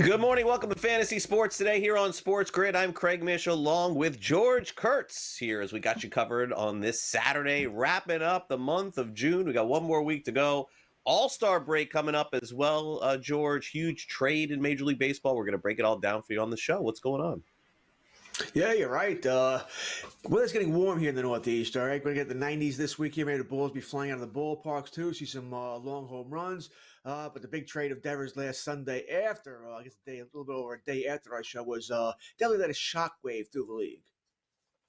Good morning. Welcome to Fantasy Sports today here on SportsGrid. I'm Craig Mish along with George Kurtz here as we got you covered on this Saturday, wrapping up the month of June. We got one more week to go. All-Star break coming up as well, George. Huge trade in Major League Baseball. We're going to break it all down for you on the show. What's going on? Yeah, you're right. Weather's getting warm here in the Northeast. All right, going to get the 90s this week here. Maybe the Bulls be flying out of the ballparks too. See some long home runs. But the big trade of Devers last Sunday after, I guess a little bit over a day after our show was definitely let a shockwave through the league.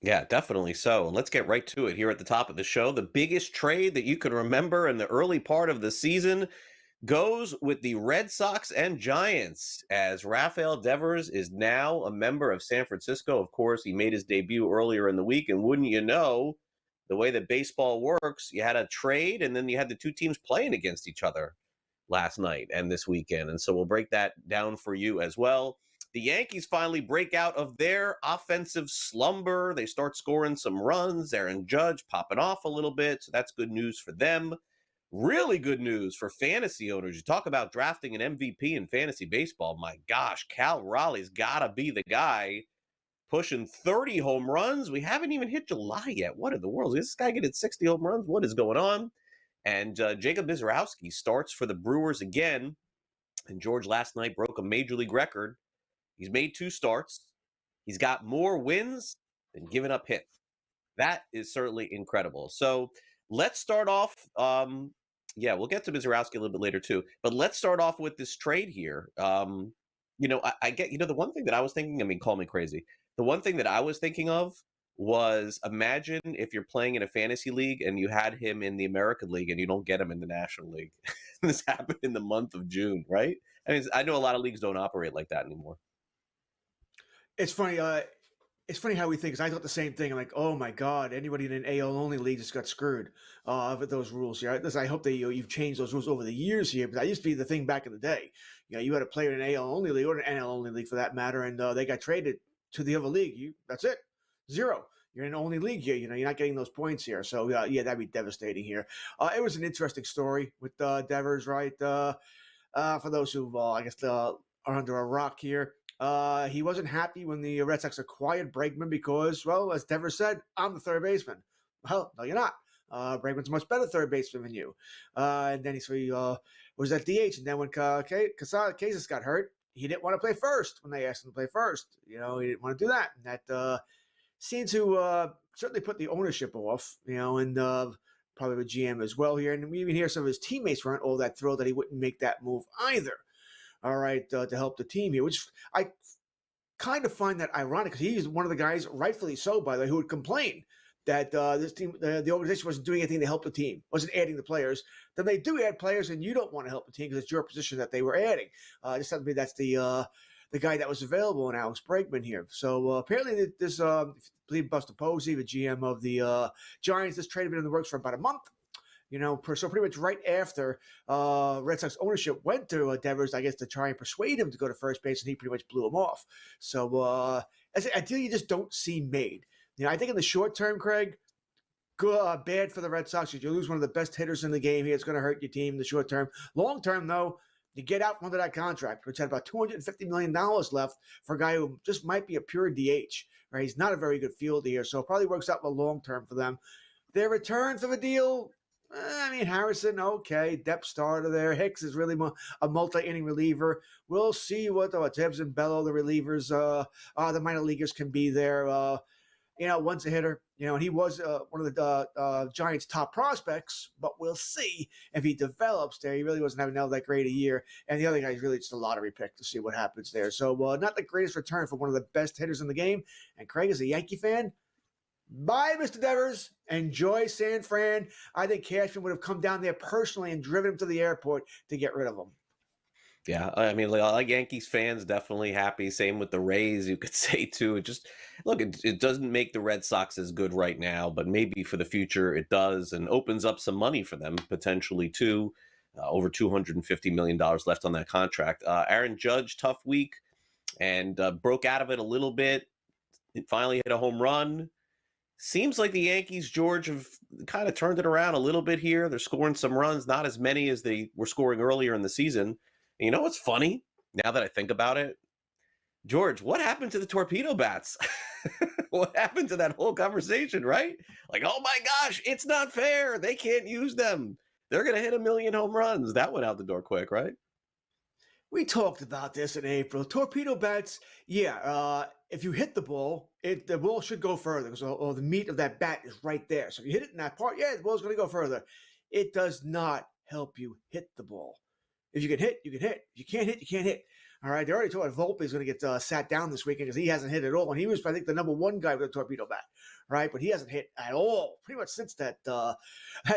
Yeah, definitely so. And let's get right to it here at the top of the show. The biggest trade that you can remember in the early part of the season goes with the Red Sox and Giants, as Rafael Devers is now a member of San Francisco. Of course, he made his debut earlier in the week, and wouldn't you know, the way that baseball works, you had a trade, and then you had the two teams playing against each other last night and this weekend. And so we'll break that down for you as well. The Yankees finally break out of their offensive slumber. They start scoring some runs. Aaron Judge popping off a little bit, so that's good news for them. Really good news for fantasy owners. You talk about drafting an MVP in fantasy baseball. My gosh, Cal Raleigh's got to be the guy, pushing 30 home runs. We haven't even hit July yet. What in the world? Is this guy getting 60 home runs? What is going on? And Jacob Mizorowski starts for the Brewers again. And George last night broke a major league record. He's made 2 starts. He's got more wins than given up hits. That is certainly incredible. So let's start off. We'll get to Mizorowski a little bit later too. But let's start off with this trade here. I get, the one thing that I was thinking, call me crazy. The one thing that I was thinking of was, imagine if you're playing in a fantasy league and you had him in the American League and you don't get him in the National League. This happened in the month of June, right? I know a lot of leagues don't operate like that anymore. It's funny. It's funny how we think. Cause I thought the same thing. I'm like, oh my god, anybody in an AL only league just got screwed with those rules here. Listen, I hope that you've changed those rules over the years here. But that used to be the thing back in the day. You had a player in an AL only league or an NL only league for that matter, and they got traded to the other league. That's it, 0. You're in an only league here. You're not getting those points here. So that'd be devastating here. It was an interesting story with Devers, right? For those who I guess are under a rock here. He wasn't happy when the Red Sox acquired Bregman because, well, as Devers said, I'm the third baseman. Well, no, you're not. Bregman's a much better third baseman than you. And then he was at DH. And then when Casas got hurt, he didn't want to play first when they asked him to play first. He didn't want to do that. And that seemed to certainly put the ownership off, and probably the GM as well here. And we even hear some of his teammates weren't all that thrilled that he wouldn't make that move either. All right, to help the team here, which I kind of find that ironic because he's one of the guys, rightfully so, by the way, who would complain that this team, the organization wasn't doing anything to help the team, wasn't adding the players. Then they do add players, and you don't want to help the team because it's your position that they were adding. Just something that's the guy that was available in Alex Bregman here. So apparently this, if you believe Buster Posey, the GM of the Giants, this trade had been in the works for about a month. So pretty much right after Red Sox ownership went to Devers, I guess, to try and persuade him to go to first base, and he pretty much blew him off. So a deal you just don't see made. I think in the short term, Craig, good, bad for the Red Sox. You lose one of the best hitters in the game here. It's going to hurt your team in the short term. Long term, though, you get out from under that contract, which had about $250 million left for a guy who just might be a pure DH. Right? He's not a very good fielder here, so it probably works out in the long term for them. Their return for the deal, Harrison, okay, depth starter there. Hicks is really a multi-inning reliever. We'll see what Tibbs and Bello, the relievers, the minor leaguers can be there. Once a hitter, and he was one of the Giants' top prospects, but we'll see if he develops there. He really wasn't having that great a year, and the other guy's really just a lottery pick to see what happens there. So not the greatest return for one of the best hitters in the game. And Craig, as a Yankee fan, bye, Mr. Devers. Enjoy San Fran. I think Cashman would have come down there personally and driven him to the airport to get rid of him. Yeah, like Yankees fans, definitely happy. Same with the Rays, you could say too. It doesn't make the Red Sox as good right now, but maybe for the future it does, and opens up some money for them potentially too. Over $250 million left on that contract. Aaron Judge, tough week, and broke out of it a little bit. It finally hit a home run. Seems like the Yankees, George, have kind of turned it around a little bit here. They're scoring some runs, not as many as they were scoring earlier in the season. And you know what's funny? Now that I think about it, George, what happened to the torpedo bats? What happened to that whole conversation, right? Like, oh my gosh, it's not fair. They can't use them. They're going to hit a million home runs. That went out the door quick, right? We talked about this in April. Torpedo bats, yeah. If you hit the ball should go further because the meat of that bat is right there. So if you hit it in that part, yeah, the ball's going to go further. It does not help you hit the ball. If you can hit, you can hit. If you can't hit, you can't hit. All right, they already told Volpe is going to get sat down this weekend because he hasn't hit at all, and he was, I think, the number one guy with a torpedo bat, right? But he hasn't hit at all, pretty much since that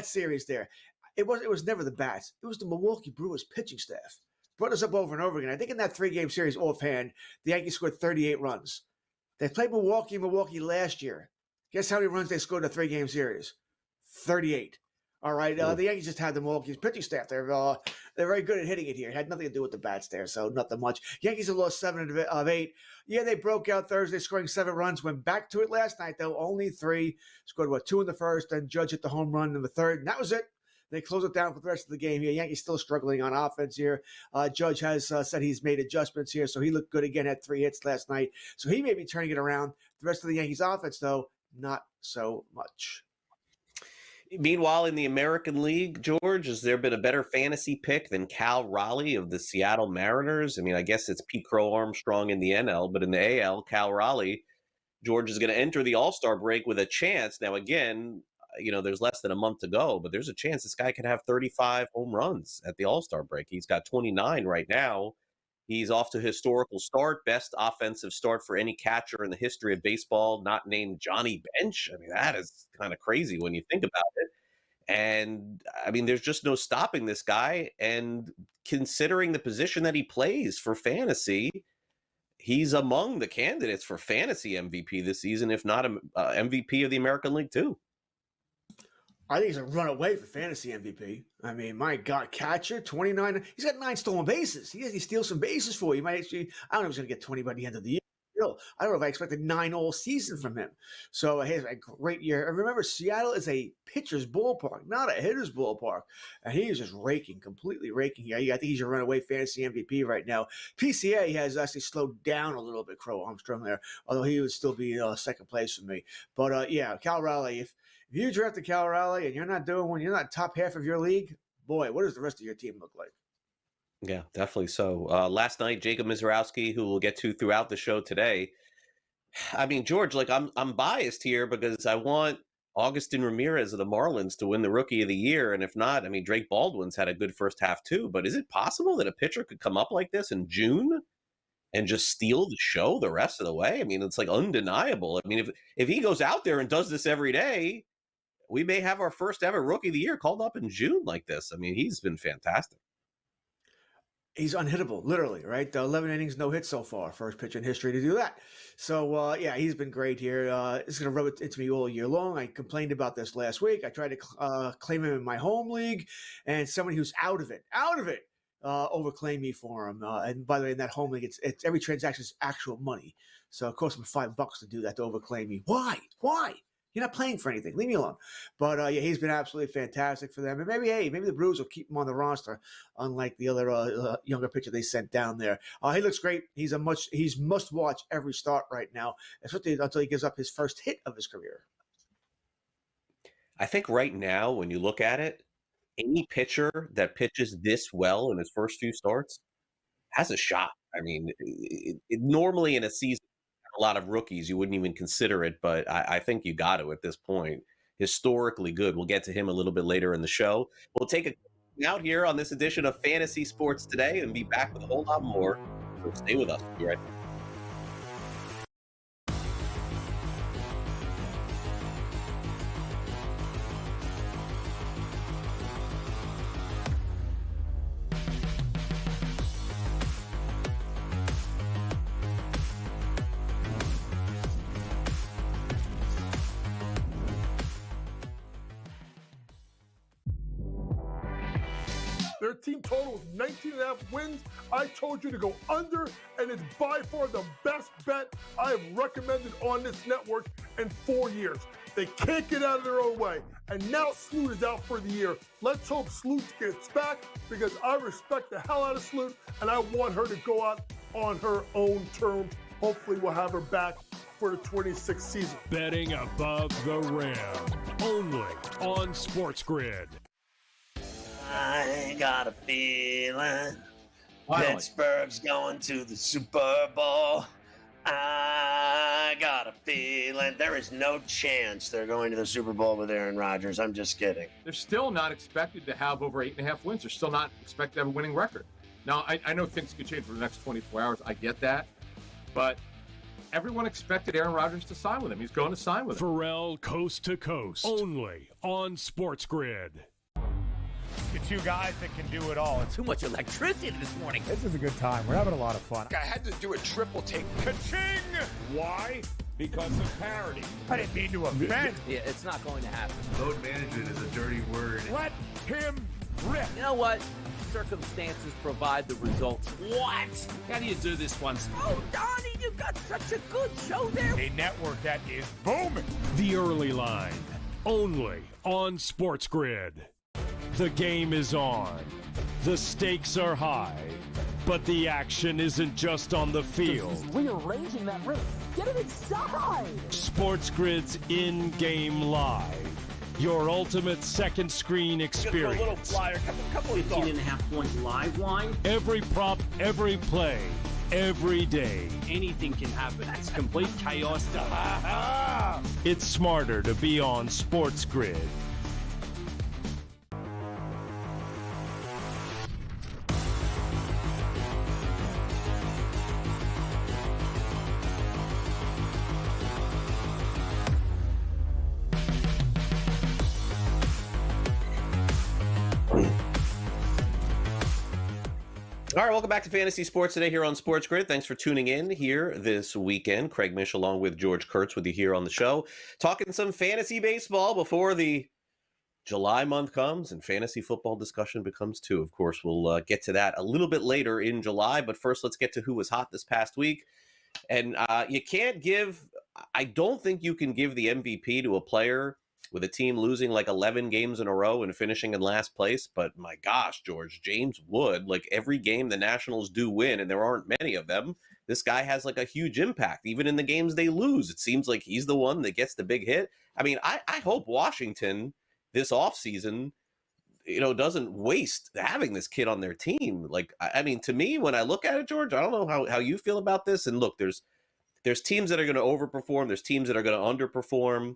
series there. It was never the bats; it was the Milwaukee Brewers pitching staff. Brought us up over and over again. I think in that 3-game series offhand, the Yankees scored 38 runs. They played Milwaukee last year. Guess how many runs they scored in a 3-game series? 38. All right, the Yankees just had the Milwaukee's pitching staff. They're very good at hitting it here. It had nothing to do with the bats there, so nothing much. Yankees have lost 7 of 8. Yeah, they broke out Thursday, scoring 7 runs. Went back to it last night, though, only 3. Scored, 2 in the first, then Judge hit the home run in the third, and that was it. They close it down for the rest of the game here. Yankees still struggling on offense here. Judge has said he's made adjustments here, so he looked good again, had 3 hits last night. So he may be turning it around. The rest of the Yankees offense, though, not so much. Meanwhile, in the American League, George, has there been a better fantasy pick than Cal Raleigh of the Seattle Mariners? I mean, I guess it's Pete Crow Armstrong in the NL, but in the AL, Cal Raleigh, George is going to enter the All-Star break with a chance. Now, again, there's less than a month to go, but there's a chance this guy could have 35 home runs at the All-Star break. He's got 29 right now. He's off to a historical start, best offensive start for any catcher in the history of baseball, not named Johnny Bench. I mean, that is kind of crazy when you think about it. And I mean, there's just no stopping this guy. And considering the position that he plays for fantasy, he's among the candidates for fantasy MVP this season, if not MVP of the American League too. I think he's a runaway for fantasy MVP. I mean, my God, catcher, 29. He's got 9 stolen bases. He steals some bases for you. He might actually, I don't know if he's going to get 20 by the end of the year. I don't know if I expected 9 all season from him. So he has a great year. And remember, Seattle is a pitcher's ballpark, not a hitter's ballpark. And he is just completely raking here. I think he's a runaway fantasy MVP right now. PCA has actually slowed down a little bit, Crow Armstrong there, although he would still be second place for me. But yeah, Cal Raleigh, if you drafted Cal Raleigh and you're not top half of your league, boy, what does the rest of your team look like? Yeah, definitely so. Last night, Jacob Mizorowski, who we'll get to throughout the show today. I mean, George, like I'm biased here because I want Augustin Ramirez of the Marlins to win the Rookie of the Year, and if not, I mean, Drake Baldwin's had a good first half too. But is it possible that a pitcher could come up like this in June and just steal the show the rest of the way? I mean, it's like undeniable. I mean, if he goes out there and does this every day, we may have our first ever Rookie of the Year called up in June like this. I mean, he's been fantastic. He's unhittable, literally, right? 11 innings, no hits so far. First pitcher in history to do that. So, yeah, he's been great here. It's going to rub it into me all year long. I complained about this last week. I tried to claim him in my home league, and somebody who's out of it, overclaimed me for him. And by the way, in that home league, it's every transaction is actual money. So it cost him $5 to do that, to overclaim me. Why? You're not playing for anything. Leave me alone. But yeah, he's been absolutely fantastic for them. And maybe the Brewers will keep him on the roster, unlike the other younger pitcher they sent down there. He looks great. He's must watch every start right now, especially until he gives up his first hit of his career. I think right now, when you look at it, any pitcher that pitches this well in his first few starts has a shot. I mean, normally in a season, a lot of rookies, you wouldn't even consider it, but I think you got to at this point. Historically good. We'll get to him a little bit later in the show. We'll take a out here on this edition of Fantasy Sports Today and be back with a whole lot more. So stay with us. Be right back. Their team total is 19.5 wins. I told you to go under, and it's by far the best bet I have recommended on this network in 4 years. They can't get out of their own way. And now Sloot is out for the year. Let's hope Sloot gets back because I respect the hell out of Sloot and I want her to go out on her own terms. Hopefully we'll have her back for the 26th season. Betting above the rim, only on SportsGrid. I got a feeling Pittsburgh's going to the Super Bowl. I got a feeling there is no chance they're going to the Super Bowl with Aaron Rodgers. I'm just kidding. They're still not expected to have over 8.5 wins. They're still not expected to have a winning record. Now, I know things could change for the next 24 hours. I get that. But everyone expected Aaron Rodgers to sign with him. He's going to sign with him. Pharrell Coast to Coast, only on SportsGrid. The two guys that can do it all. Too much electricity this morning. This is a good time. We're having a lot of fun. I had to do a triple take. Ka-ching! Why? Because of parity. I didn't mean to offend. Yeah, it's not going to happen. Load management is a dirty word. Let him rip. You know what? Circumstances provide the results. What? How do you do this once? Oh, Donnie, you got such a good show there. A network that is booming. The Early Line, only on SportsGrid. The game is on. The stakes are high. But the action isn't just on the field. He's rearranging that rim. Get it inside! SportsGrid's in-game live. Your ultimate second screen experience. A little flyer, couple of 15.5-point live line. Every prop, every play, every day. Anything can happen. It's complete chaos. It's smarter to be on SportsGrid. All right, welcome back to Fantasy Sports Today here on SportsGrid. Thanks for tuning in here this weekend. Craig Mish along with George Kurtz with you here on the show. Talking some fantasy baseball before the July month comes and fantasy football discussion becomes too. Of course, we'll get to that a little bit later in July. But first, let's get to who was hot this past week. And you can't give, I don't think you can give the MVP to a player with a team losing like 11 games in a row and finishing in last place. But my gosh, George, James Wood, like every game the Nationals do win, and there aren't many of them, this guy has like a huge impact. Even in the games they lose, it seems like he's the one that gets the big hit. I mean, I hope Washington this offseason, doesn't waste having this kid on their team. Like, I mean, to me, when I look at it, George, I don't know how you feel about this. And look, there's teams that are going to overperform. There's teams that are going to underperform.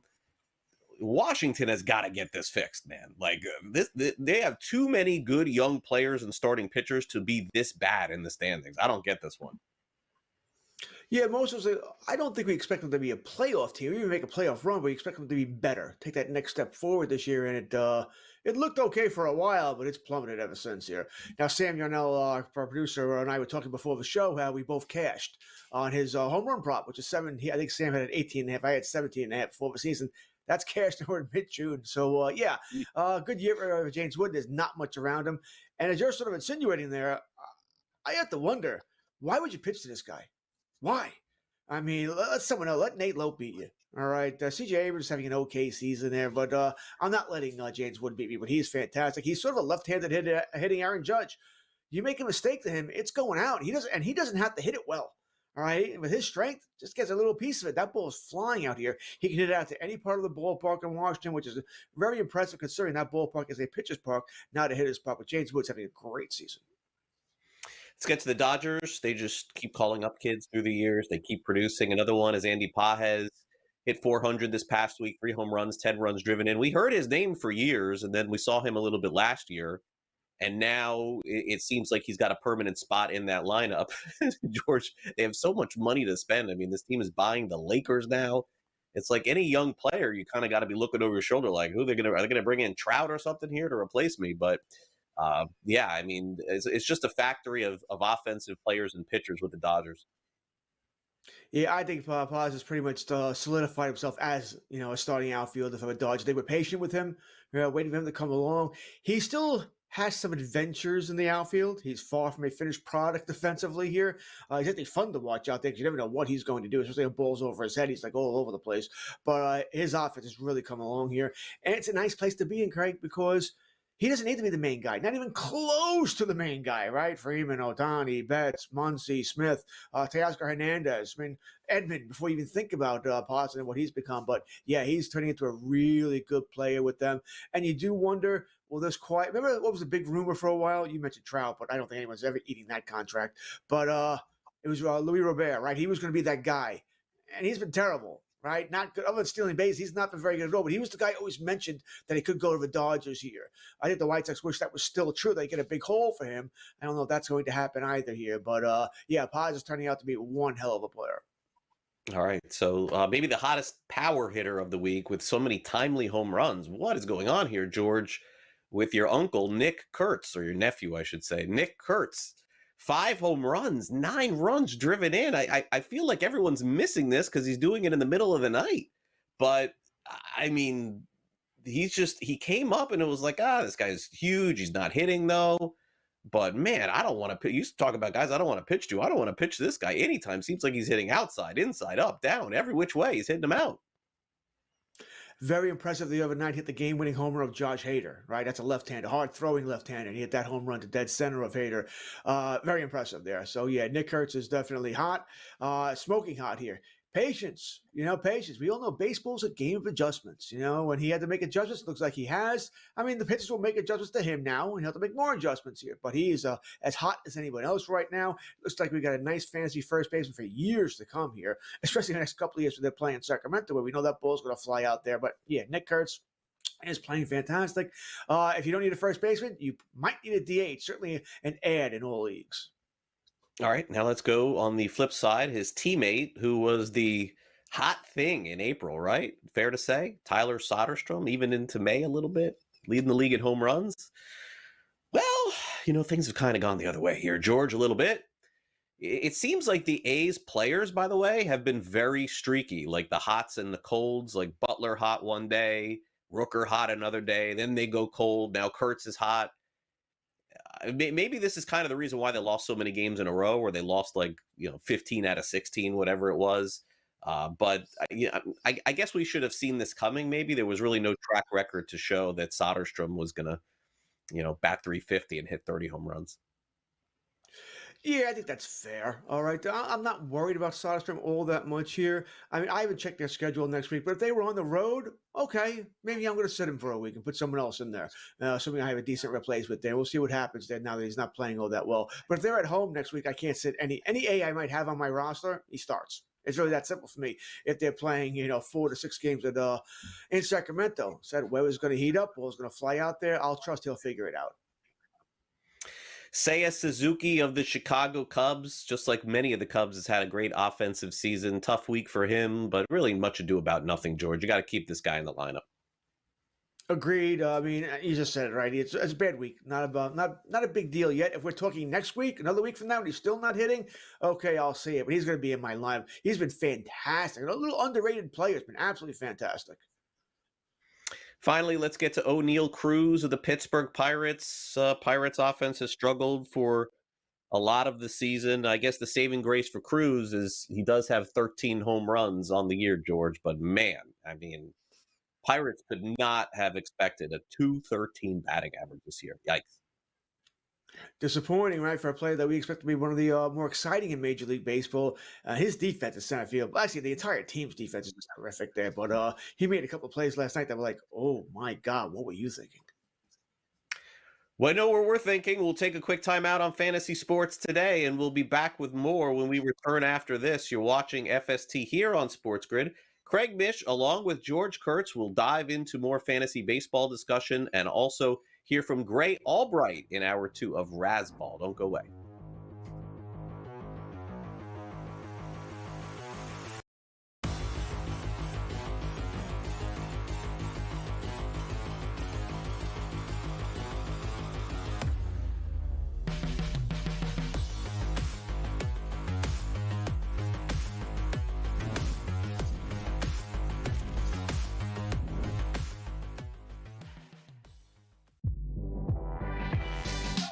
Washington has got to get this fixed, man. Like they have too many good young players and starting pitchers to be this bad in the standings. I don't get this one. Yeah, most of us, I don't think we expect them to be a playoff team. We even make a playoff run, but we expect them to be better, take that next step forward this year. And it looked okay for a while, but it's plummeted ever since here. Now, Sam Yarnell, our producer, and I were talking before the show how we both cashed on his home run prop, which is 7. I think Sam had 18.5. I had 17.5 before the season. That's cashed now in mid-June. So, good year for James Wood. There's not much around him. And as you're sort of insinuating there, I have to wonder, why would you pitch to this guy? Why? I mean, let someone else. Let Nate Lope beat you. All right. C.J. Abrams is having an okay season there, but I'm not letting James Wood beat me, but he's fantastic. He's sort of a left-handed hitting Aaron Judge. You make a mistake to him, it's going out. He doesn't have to hit it well. All right, with his strength, just gets a little piece of it. That ball is flying out here. He can hit it out to any part of the ballpark in Washington, which is very impressive considering that ballpark is a pitcher's park, not a hitter's park. But James Wood's having a great season. Let's get to the Dodgers. They just keep calling up kids through the years. They keep producing. Another one is Andy Pages. Hit 400 this past week, 3 home runs, 10 runs driven in. We heard his name for years, and then we saw him a little bit last year. And now it seems like he's got a permanent spot in that lineup. George, they have so much money to spend. I mean, this team is buying the Lakers now. It's like any young player, you kind of got to be looking over your shoulder like, are they going to bring in Trout or something here to replace me? But, I mean, it's just a factory of offensive players and pitchers with the Dodgers. Yeah, I think Paz has pretty much solidified himself as, a starting outfielder for the Dodgers. They were patient with him, waiting for him to come along. He's still has some adventures in the outfield. He's far from a finished product defensively here. He's actually fun to watch out there because you never know what he's going to do, especially when balls over his head. He's like all over the place. But his offense has really come along here. And it's a nice place to be in, Craig, because he doesn't need to be the main guy, not even close to the main guy, right? Freeman, Ohtani, Betts, Muncy, Smith, Teoscar Hernandez. I mean, Edmund, before you even think about Potts and what he's become. But yeah, he's turning into a really good player with them. And you do wonder, will this quiet? Remember what was a big rumor for a while? You mentioned Trout, but I don't think anyone's ever eating that contract. But it was Louis Robert, right? He was going to be that guy. And he's been terrible. Right? Not good. Other than stealing bases, he's not been very good at all. But he was the guy always mentioned that he could go to the Dodgers here. I think the White Sox wish that was still true. They get a big hole for him. I don't know if that's going to happen either here. But yeah, Paz is turning out to be one hell of a player. All right. So maybe the hottest power hitter of the week with so many timely home runs. What is going on here, George, with your uncle, Nick Kurtz, or your nephew, I should say, Nick Kurtz? 5 home runs, 9 runs driven in. I feel like everyone's missing this because he's doing it in the middle of the night. But, I mean, he came up and it was like, this guy's huge. He's not hitting, though. But, man, I don't want to pitch. You used to talk about guys I don't want to pitch to. I don't want to pitch to this guy anytime. Seems like he's hitting outside, inside, up, down, every which way. He's hitting them out. Very impressive the other night, hit the game-winning homer of Josh Hader, right? That's a left-hander, hard-throwing left-hander. He hit that home run to dead center of Hader. Very impressive there. So, yeah, Nick Kurtz is definitely hot, smoking hot here. Patience, patience. We all know baseball's a game of adjustments. When he had to make adjustments, it looks like he has. I mean, the pitchers will make adjustments to him now, and he'll have to make more adjustments here. But he is as hot as anyone else right now. Looks like we got a nice fantasy first baseman for years to come here, especially the next couple of years when they're playing Sacramento, where we know that ball's going to fly out there. But yeah, Nick Kurtz is playing fantastic. If you don't need a first baseman, you might need a DH, certainly an ad in all leagues. All right, now let's go on the flip side. His teammate, who was the hot thing in April, right? Fair to say? Tyler Soderstrom, even into May a little bit, leading the league in home runs. Well, things have kind of gone the other way here, George, a little bit. It seems like the A's players, by the way, have been very streaky, like the hots and the colds, like Butler hot one day, Rooker hot another day, then they go cold. Now Kurtz is hot. Maybe this is kind of the reason why they lost so many games in a row, where they lost 15 out of 16, whatever it was. But I guess we should have seen this coming. Maybe there was really no track record to show that Soderstrom was going to, bat 350 and hit 30 home runs. Yeah, I think that's fair. All right. I'm not worried about Soderstrom all that much here. I mean, I haven't checked their schedule next week, but if they were on the road, okay, maybe I'm going to sit him for a week and put someone else in there. Assuming I have a decent replacement there. We'll see what happens there now that he's not playing all that well. But if they're at home next week, I can't sit any A I might have on my roster, he starts. It's really that simple for me. If they're playing, 4 to 6 games in Sacramento, said weather's going to heat up, ball's going to fly out there, I'll trust he'll figure it out. Seiya Suzuki of the Chicago Cubs, just like many of the Cubs, has had a great offensive season. Tough week for him, but really much ado about nothing, George. You got to keep this guy in the lineup. Agreed. I mean, you just said it right. It's a bad week. Not a big deal yet. If we're talking next week, another week from now, and he's still not hitting, okay, I'll see it. But he's going to be in my lineup. He's been fantastic. A little underrated player. Has been absolutely fantastic. Finally, let's get to O'Neal Cruz of the Pittsburgh Pirates. Pirates offense has struggled for a lot of the season. I guess the saving grace for Cruz is he does have 13 home runs on the year, George. But man, I mean, Pirates could not have expected a .213 batting average this year. Yikes. Disappointing, right, for a player that we expect to be one of the more exciting in Major League Baseball. His defense in center field, actually, the entire team's defense is just terrific there. But he made a couple of plays last night that were like, oh, my God, what were you thinking? Well, I know what we're thinking. We'll take a quick time out on fantasy sports today, and we'll be back with more when we return after this. You're watching FST here on SportsGrid. Craig Mish, along with George Kurtz, will dive into more fantasy baseball discussion and also hear from Gray Albright in hour 2 of Razzball. Don't go away.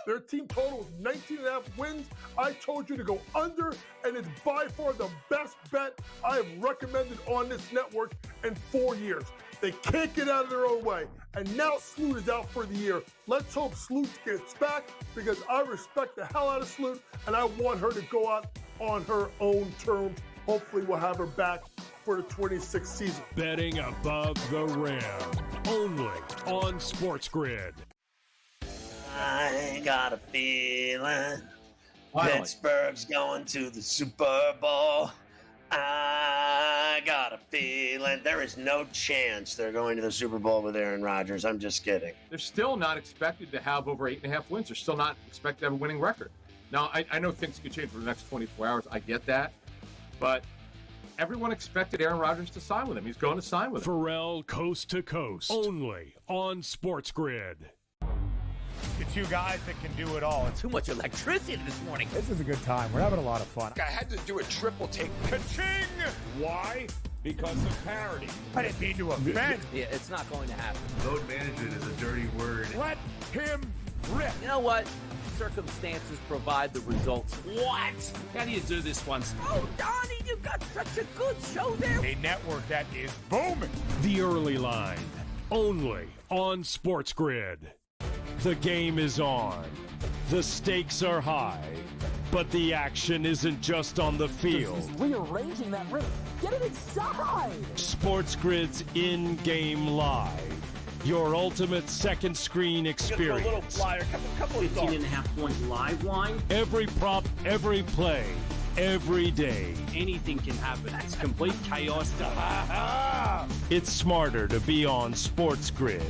Their team total is 19.5 wins. I told you to go under, and it's by far the best bet I have recommended on this network in 4 years. They can't get out of their own way. And now Sloot is out for the year. Let's hope Sloot gets back, because I respect the hell out of Sloot, and I want her to go out on her own terms. Hopefully we'll have her back for the 26th season. Betting above the rim. Only on SportsGrid. I got a feeling Finally. Pittsburgh's going to the Super Bowl. I got a feeling there is no chance they're going to the Super Bowl with Aaron Rodgers. I'm just kidding. They're still not expected to have over 8.5 wins. They're still not expected to have a winning record. Now, I know things could change for the next 24 hours. I get that. But everyone expected Aaron Rodgers to sign with him. He's going to sign with him. Pharrell Coast to Coast. Only on SportsGrid. The two guys that can do it all. Too much electricity this morning. This is a good time. We're having a lot of fun. I had to do a triple take. Ka-ching! Why? Because of parity. I didn't mean to offend. Yeah, it's not going to happen. Load management is a dirty word. Let him rip. You know what? Circumstances provide the results. What? How do you do this once? Oh, Donnie, you got such a good show there. A network that is booming. The Early Line. Only on SportsGrid. The game is on. The stakes are high. But the action isn't just on the field. He's rearranging that roof. Get it inside! SportsGrid's in-game live. Your ultimate second screen experience. A little flyer, couple 15.5-point live line. Every prop, every play, every day. Anything can happen. It's complete chaos. It's smarter to be on SportsGrid.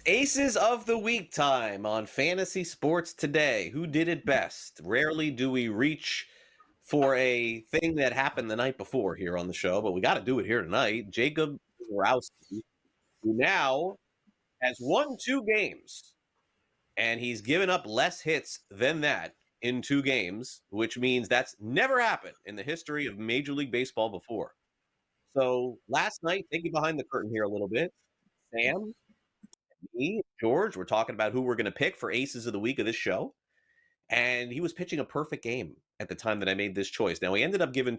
Aces of the Week time on Fantasy Sports Today. Who did it best? Rarely do we reach for a thing that happened the night before here on the show, but we got to do it here tonight. Jacob Borowski, who now has won 2 games, and he's given up less hits than that in 2 games, which means that's never happened in the history of Major League Baseball before. So last night, take you behind the curtain here a little bit. Sam, me, George, we're talking about who we're going to pick for Aces of the Week of this show. And he was pitching a perfect game at the time that I made this choice. Now, he ended up giving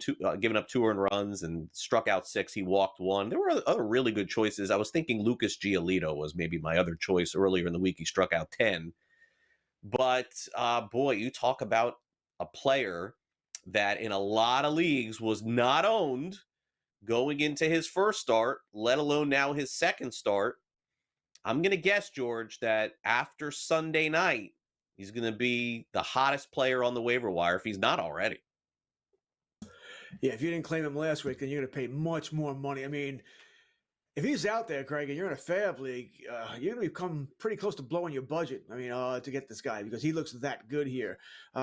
up 2 earned runs and struck out 6. He walked 1. There were other really good choices. I was thinking Lucas Giolito was maybe my other choice earlier in the week. He struck out 10. But, boy, you talk about a player that in a lot of leagues was not owned going into his first start, let alone now his second start. I'm going to guess, George, that after Sunday night, he's going to be the hottest player on the waiver wire if he's not already. Yeah, if you didn't claim him last week, then you're going to pay much more money. I mean, if he's out there, Craig, and you're in a Fab League, you're going to come pretty close to blowing your budget, to get this guy, because he looks that good here.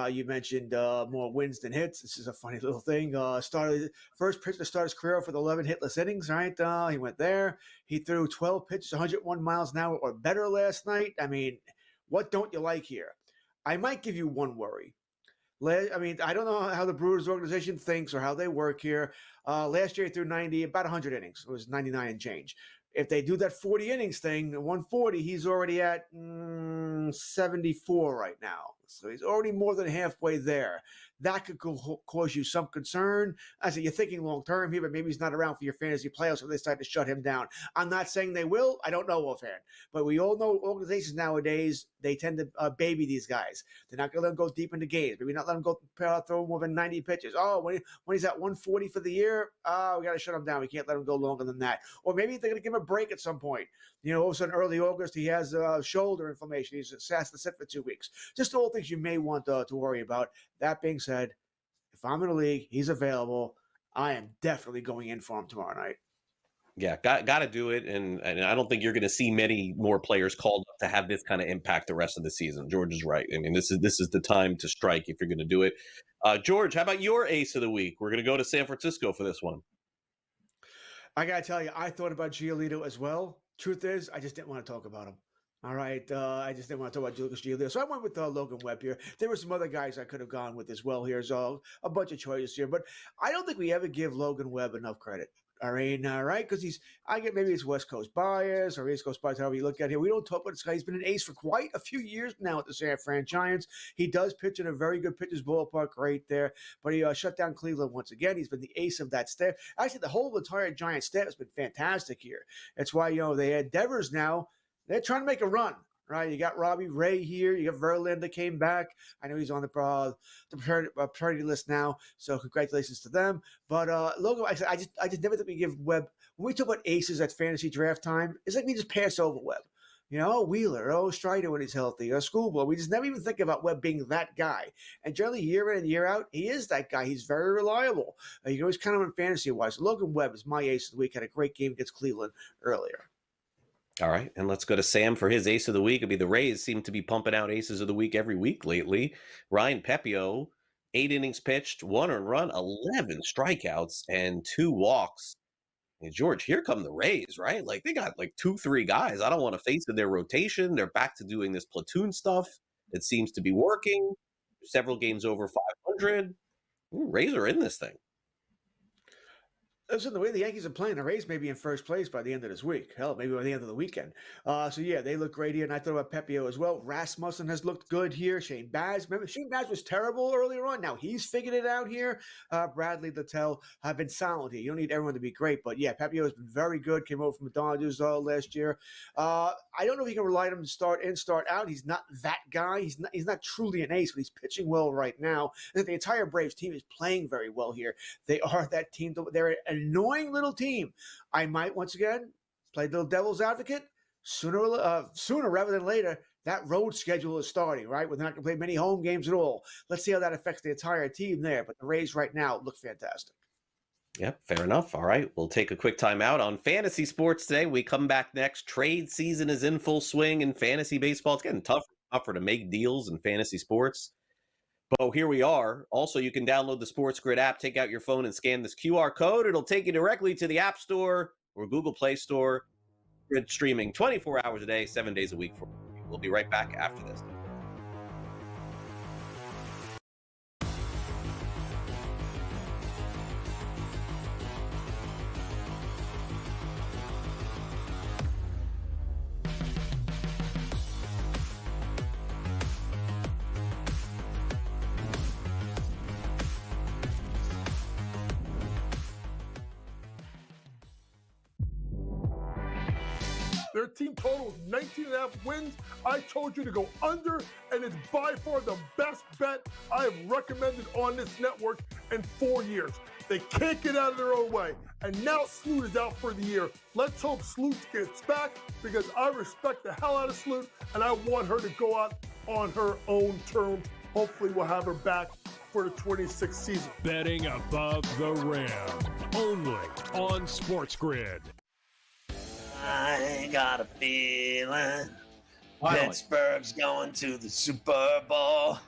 You mentioned more wins than hits. This is a funny little thing. First pitch to start his career for the 11 hitless innings, right? He went there. He threw 12 pitches, 101 miles an hour or better last night. I mean, what don't you like here? I might give you one worry. I don't know how the Brewers organization thinks or how they work here. Last year he threw 90, about 100 innings. It was 99 and change. If they do that 40 innings thing, 140, he's already at 74 right now. So he's already more than halfway there. That could cause you some concern. I said, you're thinking long-term here, but maybe he's not around for your fantasy playoffs if they decide to shut him down. I'm not saying they will. I don't know offhand. But we all know organizations nowadays, they tend to baby these guys. They're not going to let them go deep into games. Maybe not let them go throw more than 90 pitches. Oh, when he's at 140 for the year, we got to shut him down. We can't let him go longer than that. Or maybe they're going to give him a break at some point. All of a sudden, early August, he has shoulder inflammation. He's has to sit for 2 weeks. Just all things you may want to worry about. That being said, if I'm in a league, he's available, I am definitely going in for him tomorrow night. Yeah, got to do it. And I don't think you're going to see many more players called up to have this kind of impact the rest of the season. George is right. I mean, this is the time to strike if you're going to do it. George, how about your ace of the week? We're going to go to San Francisco for this one. I got to tell you, I thought about Giolito as well. Truth is, I just didn't want to talk about him. All right. I just didn't want to talk about Lucas Giolito. So I went with Logan Webb here. There were some other guys I could have gone with as well here. So a bunch of choices here. But I don't think we ever give Logan Webb enough credit. All right, because maybe it's West Coast bias or East Coast bias, however you look at it. We don't talk about this guy. He's been an ace for quite a few years now at the San Fran Giants. He does pitch in a very good pitcher's ballpark right there, but he shut down Cleveland once again. He's been the ace of that staff. Actually, the whole entire Giant staff has been fantastic here. That's why, they had Devers now. They're trying to make a run. Right, you got Robbie Ray here. You got Verlander came back. I know he's on the priority list now, so congratulations to them. But Logan, I just never think we give Webb. When we talk about aces at fantasy draft time, it's like we just pass over Webb. Wheeler, Strider when he's healthy, Schoolboy. We just never even think about Webb being that guy. And generally, year in and year out, he is that guy. He's very reliable. You can always count him in fantasy-wise. Logan Webb is my ace of the week. Had a great game against Cleveland earlier. All right, and let's go to Sam for his ace of the week. It'd be the Rays seem to be pumping out aces of the week every week lately. Ryan Pepio, 8 innings pitched, 1 earned run, 11 strikeouts, and 2 walks. And George, here come the Rays, right? Like they got 2-3 guys. I don't want to face in their rotation. They're back to doing this platoon stuff. It seems to be working. Several games over 500. Rays are in this thing. Listen, the way the Yankees are playing, the Rays may be in first place by the end of this week. Hell, maybe by the end of the weekend. They look great here. And I thought about Pepio as well. Rasmussen has looked good here. Shane Baz. Remember, Shane Baz was terrible earlier on. Now he's figured it out here. Bradley Littell have been solid here. You don't need everyone to be great. But, Pepio has been very good. Came over from the Dodgers last year. I don't know if you can rely on him to start in, start out. He's not that guy. He's not truly an ace, but he's pitching well right now. And the entire Braves team is playing very well here. They are that team. They're an annoying little team. I might once again play the devil's advocate. Sooner rather than later, that road schedule is starting, right? We're not going to play many home games at all. Let's see how that affects the entire team there. But the Rays right now look fantastic. Yep, fair enough. All right, we'll take a quick time out on fantasy sports today. We come back next. Trade season is in full swing in fantasy baseball. It's getting tougher to make deals in fantasy sports. But here we are. Also, you can download the SportsGrid app, take out your phone and scan this QR code. It'll take you directly to the App Store or Google Play Store. Grid streaming 24 hours a day, 7 days a week. We'll be right back after this. Their team total is 19.5 wins. I told you to go under, and it's by far the best bet I have recommended on this network in 4 years. They can't get out of their own way. And now Sloot is out for the year. Let's hope Sloot gets back because I respect the hell out of Sloot, and I want her to go out on her own terms. Hopefully we'll have her back for the 26th season. Betting above the rim, only on SportsGrid. I got a feeling Pittsburgh's going to the Super Bowl.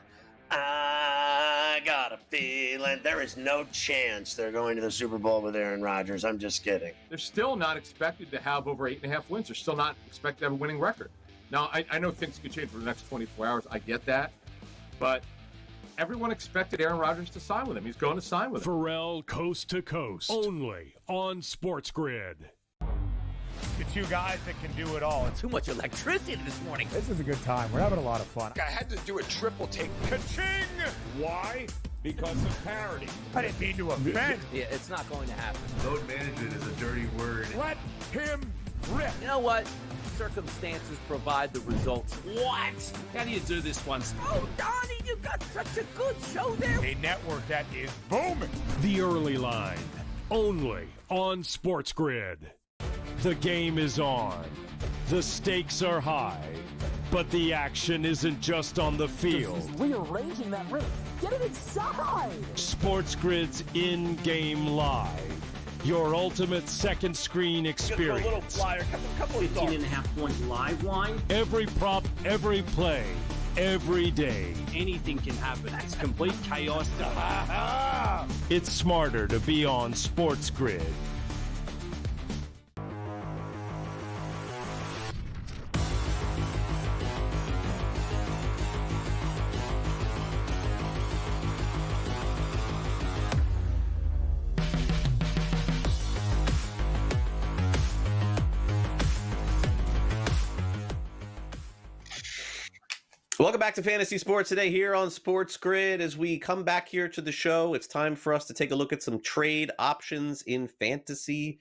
I got a feeling there is no chance they're going to the Super Bowl with Aaron Rodgers. I'm just kidding. They're still not expected to have over 8.5 wins. They're still not expected to have a winning record. Now, I know things could change for the next 24 hours. I get that. But everyone expected Aaron Rodgers to sign with him. He's going to sign with him. Pharrell Coast to Coast, only on SportsGrid. The two guys that can do it all. Too much electricity this morning. This is a good time. We're having a lot of fun. I had to do a triple take. Ka-ching! Why? Because of parity. I didn't mean to offend. Yeah, it's not going to happen. Load management is a dirty word. Let him rip. You know what? Circumstances provide the results. What? How do you do this once? Oh, Donnie, you got such a good show there. A network that is booming. The Early Line, only on SportsGrid. The game is on. The stakes are high. But the action isn't just on the field. Rearranging that roof. Get it inside! SportsGrid's in-game live. Your ultimate second screen experience. Just a little flyer, couple of 15.5 point live line. Every prop, every play, every day. Anything can happen. That's complete chaos. It's smarter to be on SportsGrid. Welcome back to Fantasy Sports today here on Sports Grid. As we come back here to the show, it's time for us to take a look at some trade options in fantasy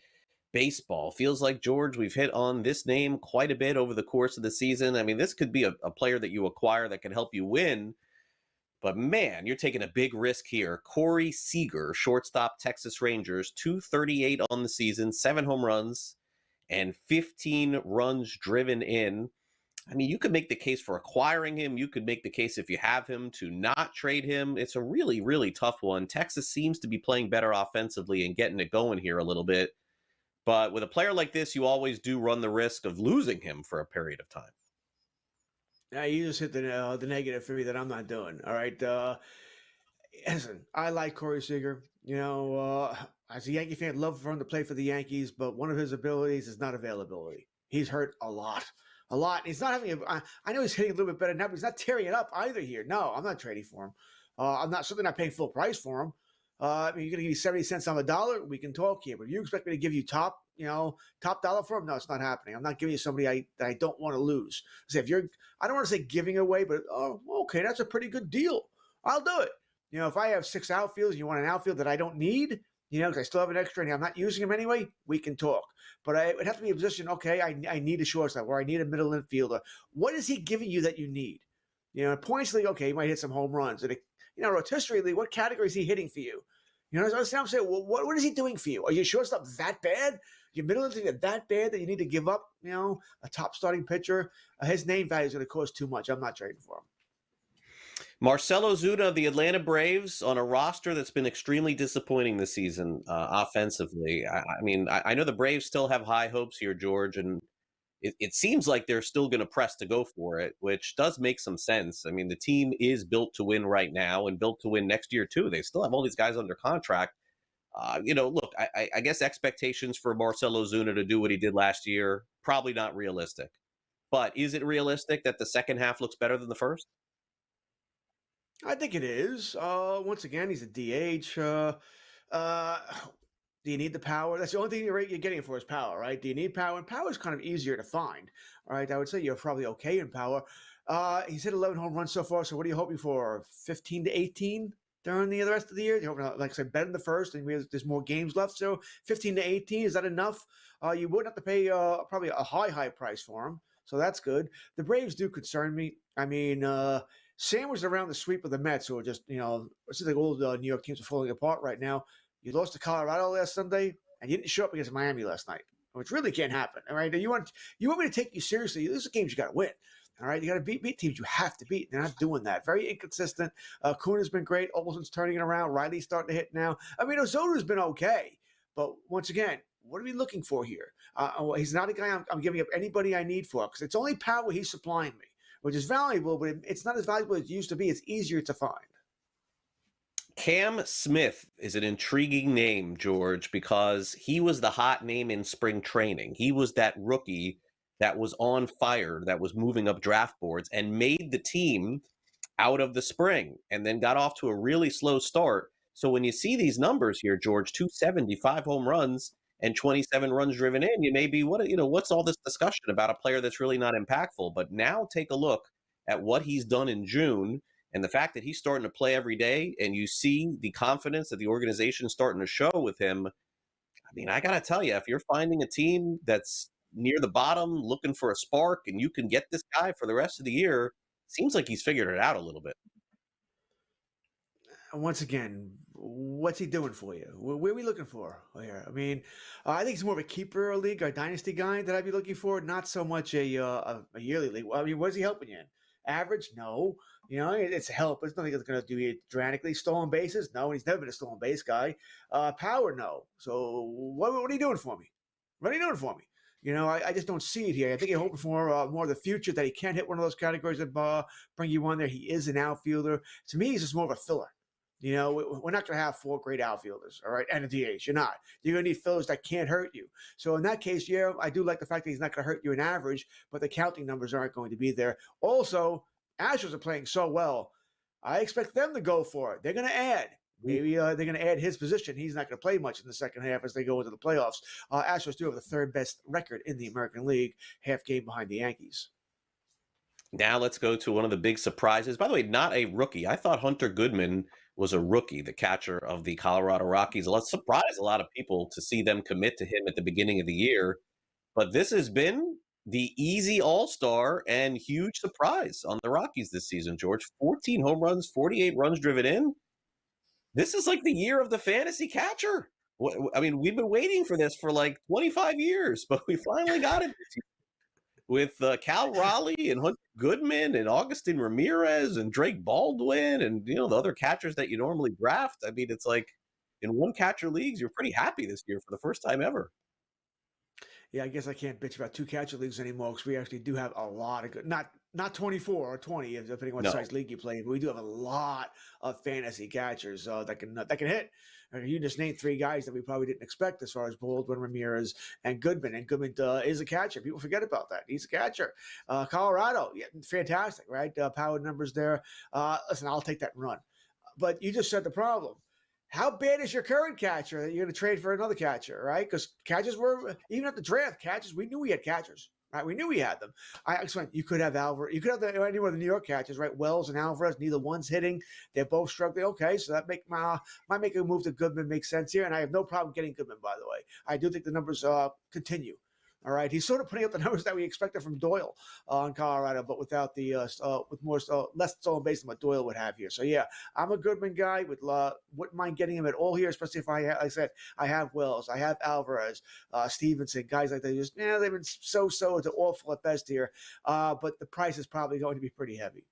baseball. Feels like, George, we've hit on this name quite a bit over the course of the season. I mean, this could be a player that you acquire that can help you win. But man, you're taking a big risk here. Corey Seager, shortstop, Texas Rangers, 238 on the season, 7 home runs, and 15 runs driven in. I mean, you could make the case for acquiring him. You could make the case, if you have him, to not trade him. It's a really, really tough one. Texas seems to be playing better offensively and getting it going here a little bit. But with a player like this, you always do run the risk of losing him for a period of time. Yeah, you just hit the negative for me that I'm not doing. All right. Listen, I like Corey Seager. As a Yankee fan, I'd love for him to play for the Yankees, but one of his abilities is not availability. He's hurt a lot. He's not having I know he's hitting a little bit better now, but he's not tearing it up either here. No, I'm not trading for him. I'm certainly not paying full price for him. I mean, you're going to give me 70 cents on the dollar, we can talk here. But if you expect me to give you top dollar for him, no, it's not happening. I'm not giving you somebody that I don't want to lose. So I don't want to say giving away, but okay, that's a pretty good deal. I'll do it. If I have 6 outfields and you want an outfield that I don't need, because I still have an extra and I'm not using them anyway, we can talk. But it would have to be a position, okay, I need a shortstop or I need a middle infielder. What is he giving you that you need? Points league, okay, he might hit some home runs. And rotisserie league, what category is he hitting for you? So I'm saying, well, what is he doing for you? Are your shortstop that bad? Your middle infielder that bad that you need to give up, a top starting pitcher? His name value is going to cost too much. I'm not trading for him. Marcell Ozuna of the Atlanta Braves on a roster that's been extremely disappointing this season offensively. I know the Braves still have high hopes here, George, and it seems like they're still going to press to go for it, which does make some sense. I mean, the team is built to win right now and built to win next year, too. They still have all these guys under contract. Look, I guess expectations for Marcell Ozuna to do what he did last year, probably not realistic. But is it realistic that the second half looks better than the first? I think it is. Once again, he's a DH. Do you need the power? That's the only thing you're getting it for is power, right? Do you need power? And power is kind of easier to find. All right, I would say you're probably okay in power. He's hit 11 home runs so far. So what are you hoping for? 15 to 18 during the rest of the year? You're hoping, like I said, better than the first, and there's more games left. So 15 to 18, is that enough? You wouldn't have to pay probably a high price for him. So that's good. The Braves do concern me. I mean, sandwiched around the sweep of the Mets, who are just, it seems like all the New York teams are falling apart right now. You lost to Colorado last Sunday, and you didn't show up against Miami last night, which really can't happen. All right, you want me to take you seriously? These are games you got to win. All right, you got to beat teams you have to beat. They're not doing that. Very inconsistent. Kuhn been great. Olsen's turning it around. Riley's starting to hit now. I mean, Ozona's been okay, but once again, what are we looking for here? He's not a guy I'm giving up anybody I need for, because it's only power he's supplying me, which is valuable, but it's not as valuable as it used to be. It's easier to find. Cam Smith is an intriguing name, George, because he was the hot name in spring training. He was that rookie that was on fire, that was moving up draft boards and made the team out of the spring and then got off to a really slow start. So when you see these numbers here, George, 275 home runs and 27 runs driven in, you may be, what's all this discussion about a player that's really not impactful? But now take a look at what he's done in June. And the fact that he's starting to play every day, and you see the confidence that the organization is starting to show with him. I mean, I got to tell you, if you're finding a team that's near the bottom looking for a spark and you can get this guy for the rest of the year, seems like he's figured it out a little bit. Once again, what's he doing for you? Where are we looking for here? I mean, I think it's more of a keeper league, a dynasty guy that I'd be looking for, not so much a yearly league. I mean, what is he helping you in? Average? No. It's help. It's nothing that's going to do it dramatically. Stolen bases? No. He's never been a stolen base guy. Power? No. So what are you doing for me? What are you doing for me? I just don't see it here. I think you're hoping for more of the future, that he can hit one of those categories that bring you on there. He is an outfielder. To me, he's just more of a filler. We're not going to have 4 great outfielders, all right, and a DH. You're not. You're going to need fillers that can't hurt you. So in that case, yeah, I do like the fact that he's not going to hurt you in average, but the counting numbers aren't going to be there. Also, Astros are playing so well. I expect them to go for it. They're going to add. Maybe they're going to add his position. He's not going to play much in the second half as they go into the playoffs. Astros do have the 3rd best record in the American League, half game behind the Yankees. Now let's go to one of the big surprises. By the way, not a rookie. I thought Hunter Goodman was a rookie, the catcher of the Colorado Rockies. Let's surprise a lot of people to see them commit to him at the beginning of the year. But this has been the easy all-star and huge surprise on the Rockies this season, George. 14 home runs, 48 runs driven in. This is like the year of the fantasy catcher. I mean, we've been waiting for this for like 25 years, but we finally got it with Cal Raleigh and Hunter Goodman and Augustin Ramirez and Drake Baldwin and, the other catchers that you normally draft. I mean, it's like in one catcher leagues, you're pretty happy this year for the first time ever. Yeah, I guess I can't bitch about two catcher leagues anymore because we actually do have a lot of good, not 24 or 20, depending on what size league you play, but we do have a lot of fantasy catchers that can hit. You just named three guys that we probably didn't expect as far as Baldwin, Ramirez, and Goodman. And Goodman is a catcher. People forget about that. He's a catcher. Colorado, yeah, fantastic, right? Power numbers there. Listen, I'll take that run. But you just said the problem. How bad is your current catcher that you're going to trade for another catcher, right? Because catchers were, even at the draft, we knew we had catchers, right? We knew we had them. I explained, you could have Alvarez, you could have any one of the New York catchers, right? Wells and Alvarez, neither one's hitting. They're both struggling. Okay, so that might make a move to Goodman make sense here. And I have no problem getting Goodman, by the way. I do think the numbers continue. All right, he's sort of putting up the numbers that we expected from Doyle in Colorado, but without the with more less stolen base than what Doyle would have here. So yeah, I'm a Goodman guy. Wouldn't mind getting him at all here, especially if like I said, I have Wells, I have Alvarez, Stevenson, guys like that. They've been so to awful at best here, but the price is probably going to be pretty heavy.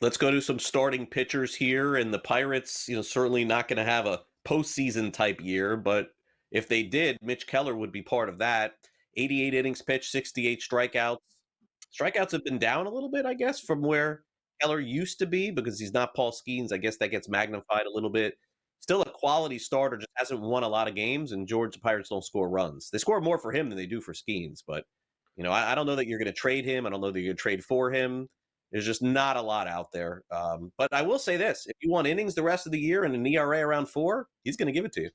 Let's go to some starting pitchers here, and the Pirates, certainly not going to have a postseason type year, but if they did, Mitch Keller would be part of that. 88 innings pitched, 68 strikeouts. Strikeouts have been down a little bit, I guess, from where Keller used to be because he's not Paul Skeens. I guess that gets magnified a little bit. Still a quality starter, just hasn't won a lot of games, and the Pirates don't score runs. They score more for him than they do for Skeens, but I don't know that you're going to trade him. I don't know that you're going to trade for him. There's just not a lot out there. But I will say this. If you want innings the rest of the year and an ERA around 4, he's going to give it to you.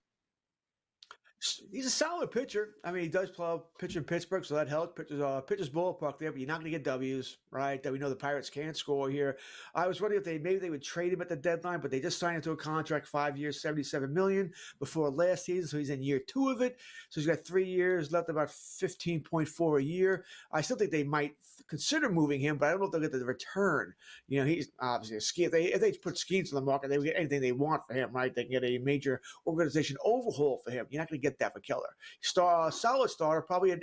He's a solid pitcher. I mean, he does pitch in Pittsburgh, so that helps. Pitcher's ballpark there, but you're not going to get W's, right? That we know the Pirates can't score here. I was wondering if maybe they would trade him at the deadline, but they just signed into a contract, 5 years, $77 million before last season, so he's in year 2 of it. So he's got 3 years left, about $15.4 a year. I still think they might consider moving him, but I don't know if they'll get the return. He's obviously a ski. If they put Skeens on the market, they would get anything they want for him, right? They can get a major organization overhaul for him. You're not going to get that for Keller. Solid starter, probably an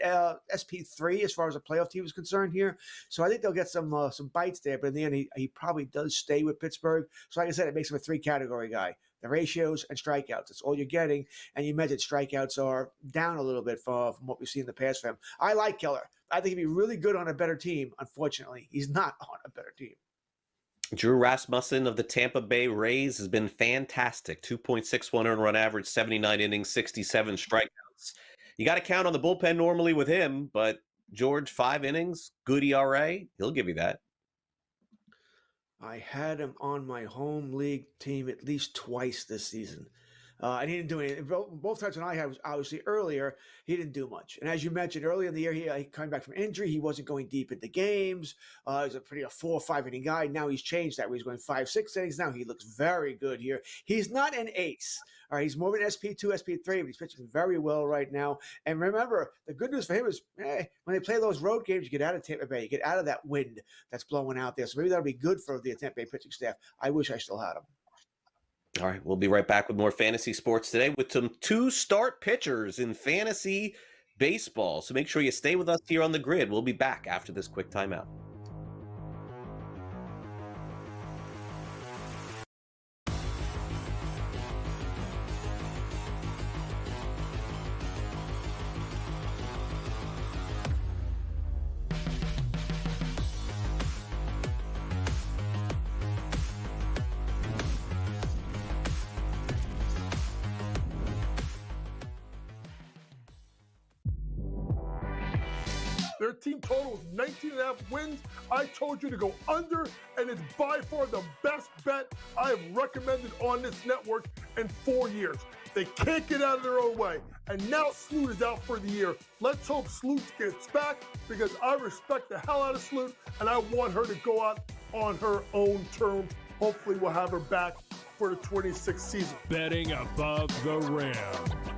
SP3 as far as a playoff team is concerned here. So I think they'll get some bites there. But in the end, he probably does stay with Pittsburgh. So like I said, it makes him a 3-category guy. The ratios and strikeouts. That's all you're getting. And you mentioned strikeouts are down a little bit from what we've seen in the past for him. I like Keller. I think he'd be really good on a better team. Unfortunately, he's not on a better team. Drew Rasmussen of the Tampa Bay Rays has been fantastic. 2.61 earned run average, 79 innings, 67 strikeouts. You got to count on the bullpen normally with him, but George, 5 innings, good ERA. He'll give you that. I had him on my home league team at least twice this season. And he didn't do anything. Both times when I had was obviously earlier, he didn't do much. And as you mentioned earlier in the year, he coming back from injury. He wasn't going deep into games. He was a 4 or 5 inning guy. Now he's changed that. He's going 5-6 innings now. He looks very good here. He's not an ace. All right, he's more of an SP2, SP3, but he's pitching very well right now. And remember, the good news for him is when they play those road games, you get out of Tampa Bay. You get out of that wind that's blowing out there. So maybe that'll be good for the Tampa Bay pitching staff. I wish I still had him. All right, we'll be right back with more fantasy sports today with some 2-start pitchers in fantasy baseball. So make sure you stay with us here on the grid. We'll be back after this quick timeout. Their team total is 19.5 wins. I told you to go under, and it's by far the best bet I have recommended on this network in 4 years. They can't get out of their own way. And now Sloot is out for the year. Let's hope Sloot gets back because I respect the hell out of Sloot and I want her to go out on her own terms. Hopefully we'll have her back for the 26th season. Betting above the rim.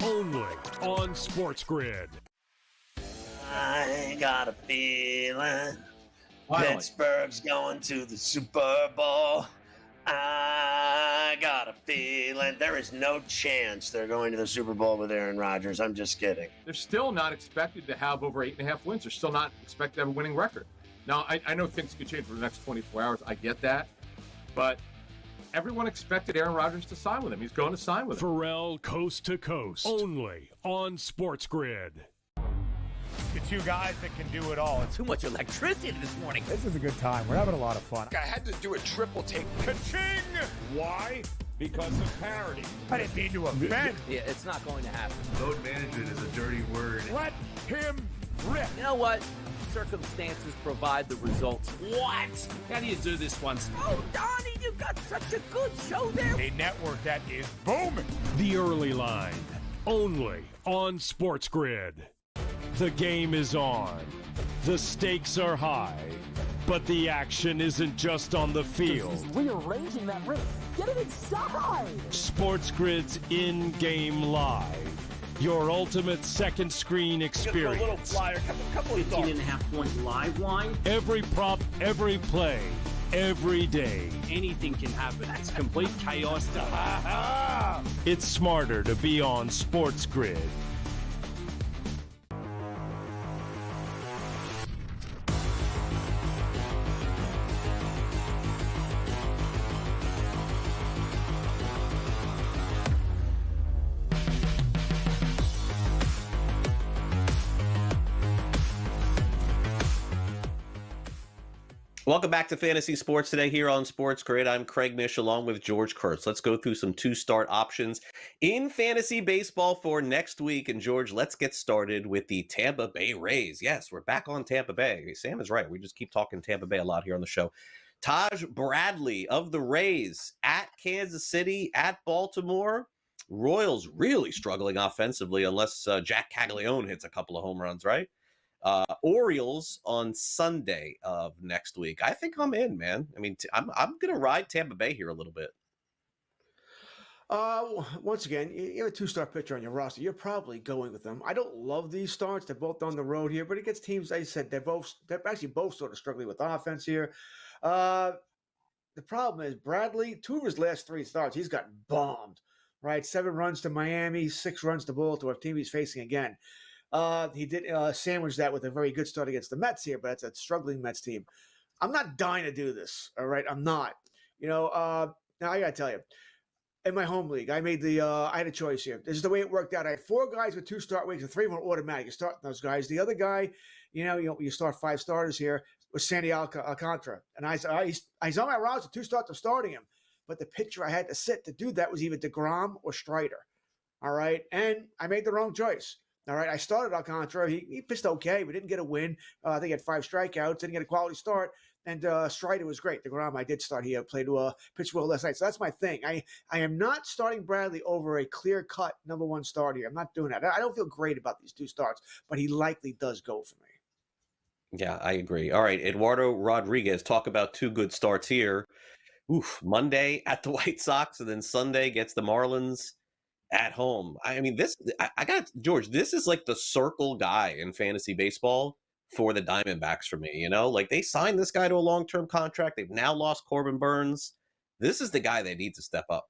Only on SportsGrid. I got a feeling Pittsburgh's going to the Super Bowl. I got a feeling there is no chance they're going to the Super Bowl with Aaron Rodgers. I'm just kidding. They're still not expected to have over 8.5 wins. They're still not expected to have a winning record. Now, I know things could change for the next 24 hours. I get that. But everyone expected Aaron Rodgers to sign with him. He's going to sign with him. Pharrell Coast to Coast. Only on SportsGrid. The two guys that can do it all. Too much electricity this morning. This is a good time. We're having a lot of fun. I had to do a triple take. Ka-ching! Why? Because of parity. I didn't mean to offend. Yeah, it's not going to happen. Load management is a dirty word. Let him rip. You know what? Circumstances provide the results. What? How do you do this once? Oh, Donnie, you got such a good show there. A network that is booming. The Early Line. Only on SportsGrid. The game is on. The stakes are high. But the action isn't just on the field. He's rearranging that ring. Get it inside! SportsGrid's in-game live. Your ultimate second screen experience. A little flyer, couple 15.5-point live line. Every prop, every play, every day. Anything can happen. That's complete chaos. It's smarter to be on SportsGrid. Welcome back to Fantasy Sports Today here on SportsGrid. I'm Craig Mish along with George Kurtz. Let's go through some two-start options in fantasy baseball for next week. And George, let's get started with the Tampa Bay Rays. Yes, we're back on Tampa Bay. Sam is right. We just keep talking Tampa Bay a lot here on the show. Taj Bradley of the Rays at Kansas City, at Baltimore. Royals really struggling offensively unless Jack Caglione hits a couple of home runs, right? Orioles on Sunday of next week. I think I'm in, man. I mean, I'm going to ride Tampa Bay here a little bit. Once again, you have a two-star pitcher on your roster. You're probably going with them. I don't love these starts. They're both on the road here, but it gets teams, as I said, they're actually both sort of struggling with offense here. The problem is Bradley, 2 of his last 3 starts, he's gotten bombed, right? 7 runs to Miami, 6 runs to Baltimore, team he's facing again. He did sandwich that with a very good start against the Mets here, but that's a struggling Mets team. I'm not dying to do this, all right? I'm not. Now I got to tell you, in my home league, I made I had a choice here. This is the way it worked out. I had 4 guys with 2 start weeks, and 3 were automatic. You start those guys. The other guy, you start 5 starters here, was Sandy Alcantara. And he's on my roster, 2 starts of starting him. But the pitcher I had to sit to do that was either DeGrom or Strider, all right? And I made the wrong choice. All right, I started Alcantara. He pitched okay. We didn't get a win. I think he had 5 strikeouts. Didn't get a quality start. And Strider was great. DeGrom, I did start. He played pitched well last night. So that's my thing. I am not starting Bradley over a clear-cut number 1 start here. I'm not doing that. I don't feel great about these 2 starts, but he likely does go for me. Yeah, I agree. All right, Eduardo Rodriguez, talk about 2 good starts here. Monday at the White Sox, and then Sunday gets the Marlins at home. I mean, I got George. This is like the circle guy in fantasy baseball for the Diamondbacks for me. Like they signed this guy to a long-term contract. They've now lost Corbin Burns. This is the guy they need to step up.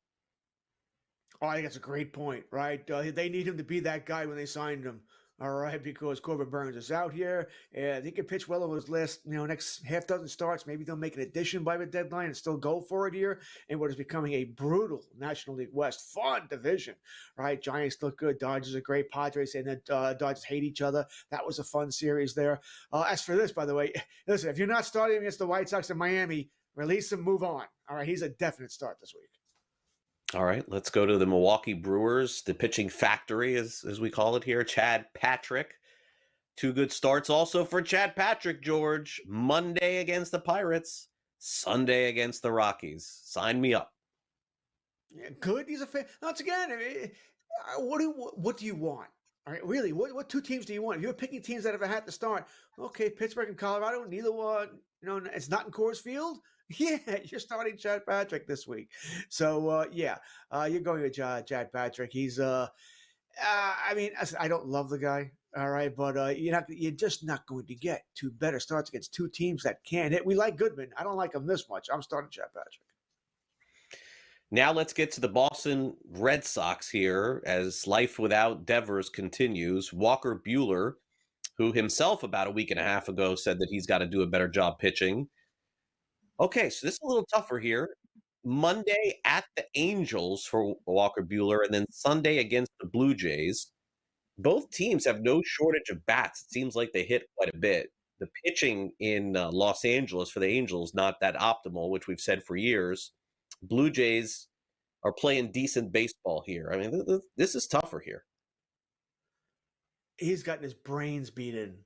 Oh, I think that's a great point, right? They need him to be that guy when they signed him. All right, because Corbin Burns is out here, and he can pitch well over his last, next half dozen starts. Maybe they'll make an addition by the deadline and still go for it here in what is becoming a brutal National League West fun division, right? Giants look good, Dodgers are great, Padres and the Dodgers hate each other. That was a fun series there. As for this, by the way, listen, if you're not starting against the White Sox in Miami, release him, move on. All right, he's a definite start this week. All right, let's go to the Milwaukee Brewers, the pitching factory, as we call it here. Chad Patrick. 2 good starts also for Chad Patrick, George. Monday against the Pirates, Sunday against the Rockies. Sign me up. Yeah, good. He's a fan. Once again, What do you want? All right, really, what two teams do you want? If you're picking teams that have had to start, okay, Pittsburgh and Colorado, neither one, it's not in Coors Field. Yeah, you're starting Chad Patrick this week. So, you're going with Chad Patrick. He's, I don't love the guy. All right, but you're just not going to get two better starts against two teams that can hit. We like Goodman. I don't like him this much. I'm starting Chad Patrick. Now let's get to the Boston Red Sox here as life without Devers continues. Walker Buehler, who himself about a week and a half ago said that he's got to do a better job pitching. Okay, so this is a little tougher here. Monday at the Angels for Walker Buehler, and then Sunday against the Blue Jays. Both teams have no shortage of bats. It seems like they hit quite a bit. The pitching in Los Angeles for the Angels, not that optimal, which we've said for years. Blue Jays are playing decent baseball here. I mean, this is tougher here. He's gotten his brains beaten.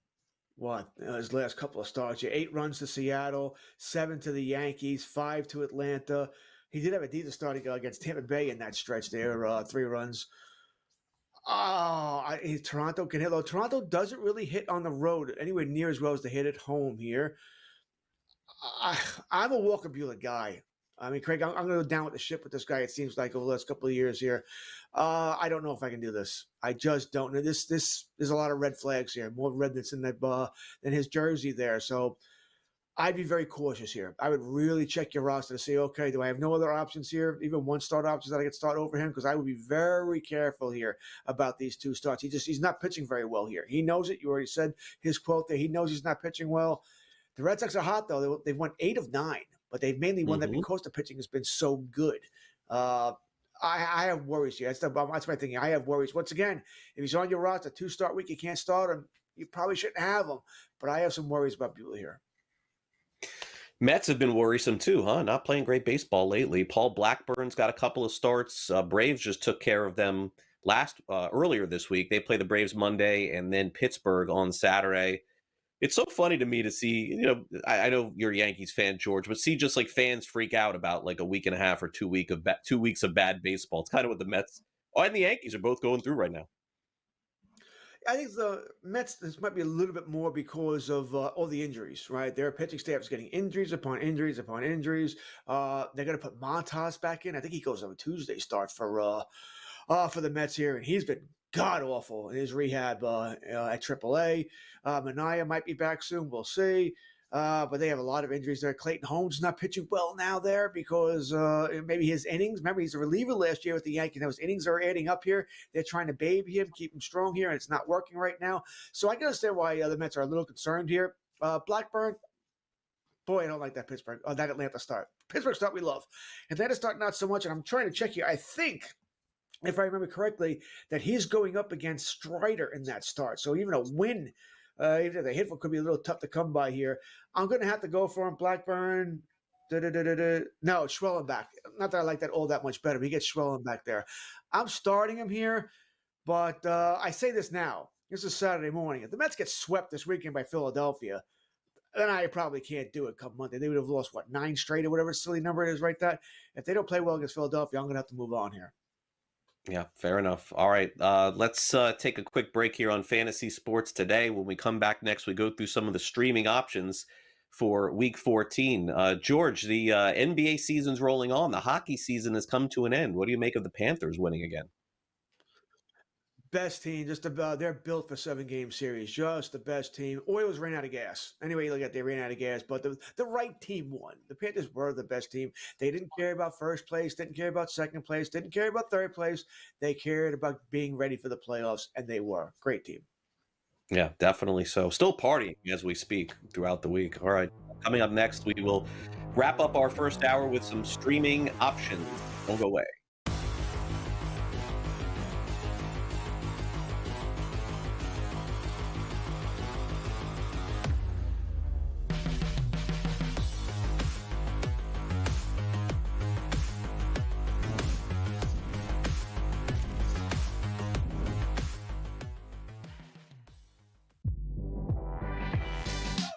His last couple of starts? 8 runs to Seattle, 7 to the Yankees, 5 to Atlanta. He did have a decent start against Tampa Bay in that stretch there, 3 runs. Toronto can hit, though. Toronto doesn't really hit on the road anywhere near as well as they hit at home here. I'm a Walker Buehler guy. I mean, Craig, I'm going to go down with the ship with this guy, it seems like, over the last couple of years here. I don't know if I can do this. I just don't know. There's a lot of red flags here, more red that's in that than his jersey there. So I'd be very cautious here. I would really check your roster to see, okay, do I have no other options here, even one start options that I could start over him? Because I would be very careful here about these 2 starts. He's not pitching very well here. He knows it. You already said his quote there. He knows he's not pitching well. The Red Sox are hot, though. They've won 8 of 9. But they've mainly won that because the pitching has been so good. I have worries here. That's my thinking. I have worries. Once again, if he's on your roster 2-start week, you can't start him. You probably shouldn't have him. But I have some worries about Buehler here. Mets have been worrisome too, huh? Not playing great baseball lately. Paul Blackburn's got a couple of starts. Braves just took care of them earlier this week. They play the Braves Monday and then Pittsburgh on Saturday. It's so funny to me to see, I know you're a Yankees fan, George, but see just like fans freak out about like a week and a half or 2 weeks of bad baseball. It's kind of what the Mets and the Yankees are both going through right now. I think the Mets, this might be a little bit more because of all the injuries, right? Their pitching staff is getting injuries upon injuries upon injuries. They're going to put Montas back in. I think he goes on a Tuesday start for the Mets here, and he's been god-awful in his rehab at AAA. Manaea might be back soon. We'll see. But they have a lot of injuries there. Clayton Holmes not pitching well now there because maybe his innings. Remember, he's a reliever last year with the Yankees. Those innings are adding up here. They're trying to baby him, keep him strong here, and it's not working right now. So I can understand why the Mets are a little concerned here. Blackburn, boy, I don't like that that Atlanta start. Pittsburgh start we love. Atlanta start not so much, and I'm trying to check here. I think, if I remember correctly, that he's going up against Strider in that start. So even a win, even if the hit could be a little tough to come by here. I'm going to have to go for him. Blackburn. No, Schwellenbach. Not that I like that all that much better, but he gets Schwellenbach there. I'm starting him here, but I say this now. This is Saturday morning. If the Mets get swept this weekend by Philadelphia, then I probably can't do it come Monday. They would have lost, 9 straight or whatever silly number it is right there. If they don't play well against Philadelphia, I'm going to have to move on here. Yeah, fair enough. All right, let's take a quick break here on Fantasy Sports Today. When we come back next, we go through some of the streaming options for Week 14. George, the NBA season's rolling on. The hockey season has come to an end. What do you make of the Panthers winning again? Best team, just about. They're built for 7-game series. Just the best team. Oilers ran out of gas. Anyway, you look at it, they ran out of gas, but the right team won. The Panthers were the best team. They didn't care about first place, didn't care about second place, didn't care about third place. They cared about being ready for the playoffs, and they were. Great team. Yeah, definitely so. Still partying as we speak throughout the week. All right, coming up next, we will wrap up our first hour with some streaming options. Don't go away.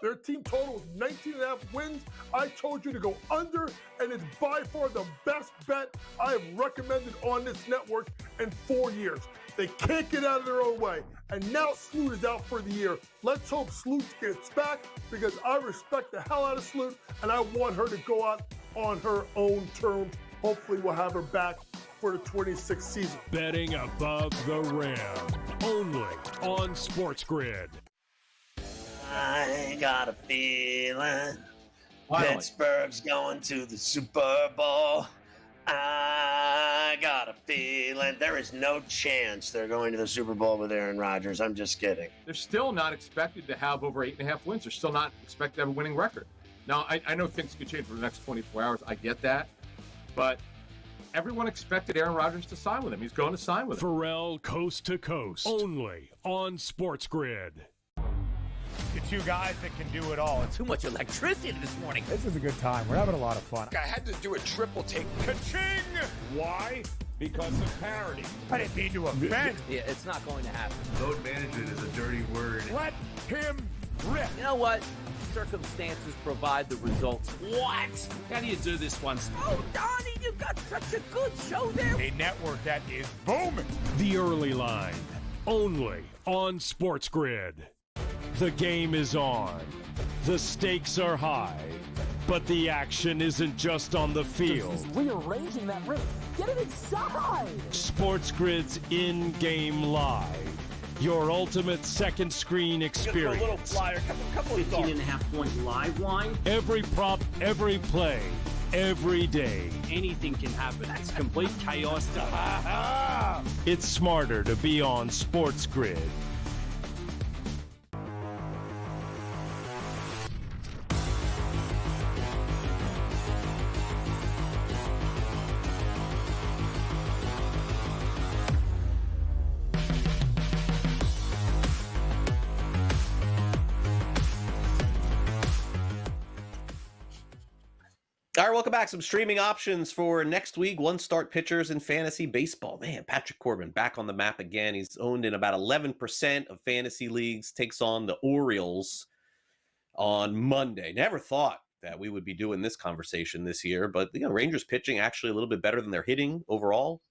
Their team total is 19.5 wins. I told you to go under, and it's by far the best bet I have recommended on this network in 4 years. They can't get out of their own way. And now Sloot is out for the year. Let's hope Sloot gets back, because I respect the hell out of Sloot, and I want her to go out on her own terms. Hopefully we'll have her back for the 26th season. Betting above the rim, only on SportsGrid. I got a feeling Pittsburgh's going to the Super Bowl. I got a feeling there is no chance they're going to the Super Bowl with Aaron Rodgers. I'm just kidding. They're still not expected to have over 8.5 wins. They're still not expected to have a winning record. Now, I know things could change for the next 24 hours. I get that. But everyone expected Aaron Rodgers to sign with him. He's going to sign with him. Pharrell Coast to Coast, only on SportsGrid. The two guys that can do it all. Too much electricity this morning. This is a good time. We're having a lot of fun. I had to do a triple take. Ka-ching! Why? Because of parity. I didn't mean to offend. Yeah, it's not going to happen. Load management is a dirty word. Let him rip. You know what? Circumstances provide the results. What? How do you do this one? Oh, Donnie, you got such a good show there. A network that is booming. The Early Line, only on SportsGrid. The game is on. The stakes are high. But the action isn't just on the field. He's rearranging that rim. Get it inside. SportsGrid's in-game live. Your ultimate second screen experience. A little flyer, couple of 15.5 point live line. Every prop, every play, every day. Anything can happen. That's complete chaos. It's smarter to be on SportsGrid. All right, welcome back. Some streaming options for next week. One start pitchers in fantasy baseball. Man, Patrick Corbin back on the map again. He's owned in about 11% of fantasy leagues. Takes on the Orioles on Monday. Never thought that we would be doing this conversation this year, but Rangers pitching actually a little bit better than they're hitting overall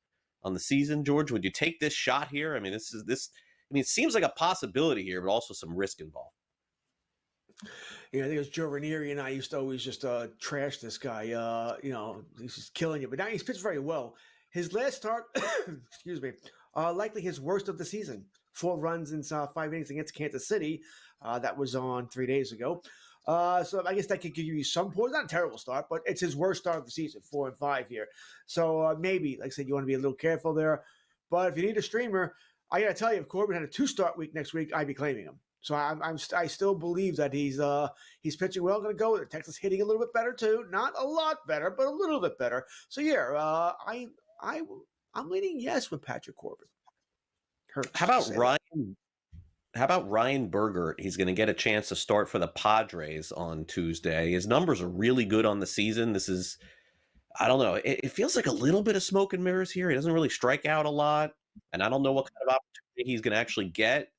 on the season. George, would you take this shot here? I mean, it seems like a possibility here, but also some risk involved. Yeah, I think it was Joe Ranieri and I used to always just trash this guy. He's just killing it. But now he's pitched very well. His last start, excuse me, likely his worst of the season. 4 runs in 5 innings against Kansas City. That was on 3 days ago. So I guess that could give you some points. Not a terrible start, but it's his worst start of the season, 4-5 here. So maybe, like I said, you want to be a little careful there. But if you need a streamer, I got to tell you, if Corbin had a 2-start week next week, I'd be claiming him. So I still believe that he's pitching well. Going to go with it. Texas hitting a little bit better too, not a lot better, but a little bit better. So yeah, I'm leaning yes with Patrick Corbin. How about Ryan Bergert? He's going to get a chance to start for the Padres on Tuesday. His numbers are really good on the season. This is, I don't know. It feels like a little bit of smoke and mirrors here. He doesn't really strike out a lot, and I don't know what kind of opportunity he's going to actually get.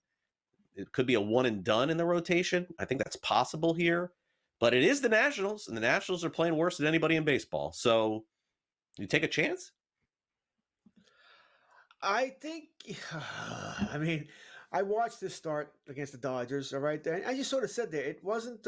It could be a one and done in the rotation. I think that's possible here, but it is the Nationals, and the Nationals are playing worse than anybody in baseball. So you take a chance? I think, I watched this start against the Dodgers, all right? And I just sort of said there, it wasn't,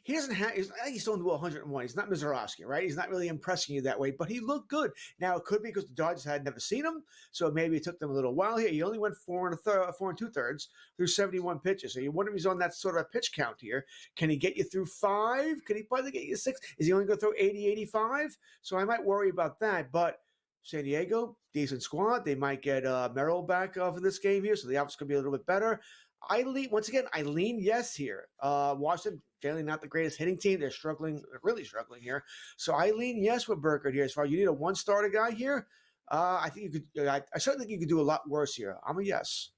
he doesn't have, he's still in 101. He's not Mizorowski, right? He's not really impressing you that way, but he looked good. Now, it could be because the Dodgers had never seen him, so maybe it took them a little while here. He only went 4 2/3 through 71 pitches. So you wonder if he's on that sort of pitch count here. Can he get you through 5? Can he probably get you 6? Is he only going to throw 80, 85? So I might worry about that, but San Diego, decent squad. They might get Merrill back for this game here, so the offense could be a little bit better. I lean yes here. Washington, generally not the greatest hitting team. They're struggling, really struggling here. So I lean yes with Burkhardt here. As far as you need a one-starter guy here, I think you could. I certainly think you could do a lot worse here. I'm a yes.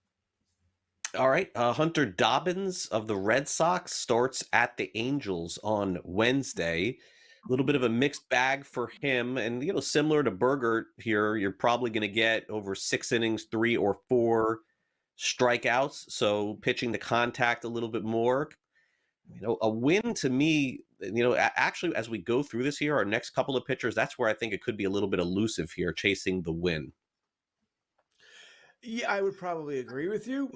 All right. Hunter Dobbins of the Red Sox starts at the Angels on Wednesday. A little bit of a mixed bag for him. And, similar to Burgert here, you're probably going to get over 6 innings, 3 or 4 strikeouts. So pitching the contact a little bit more. A win to me, actually, as we go through this here, our next couple of pitchers, that's where I think it could be a little bit elusive here, chasing the win. Yeah, I would probably agree with you.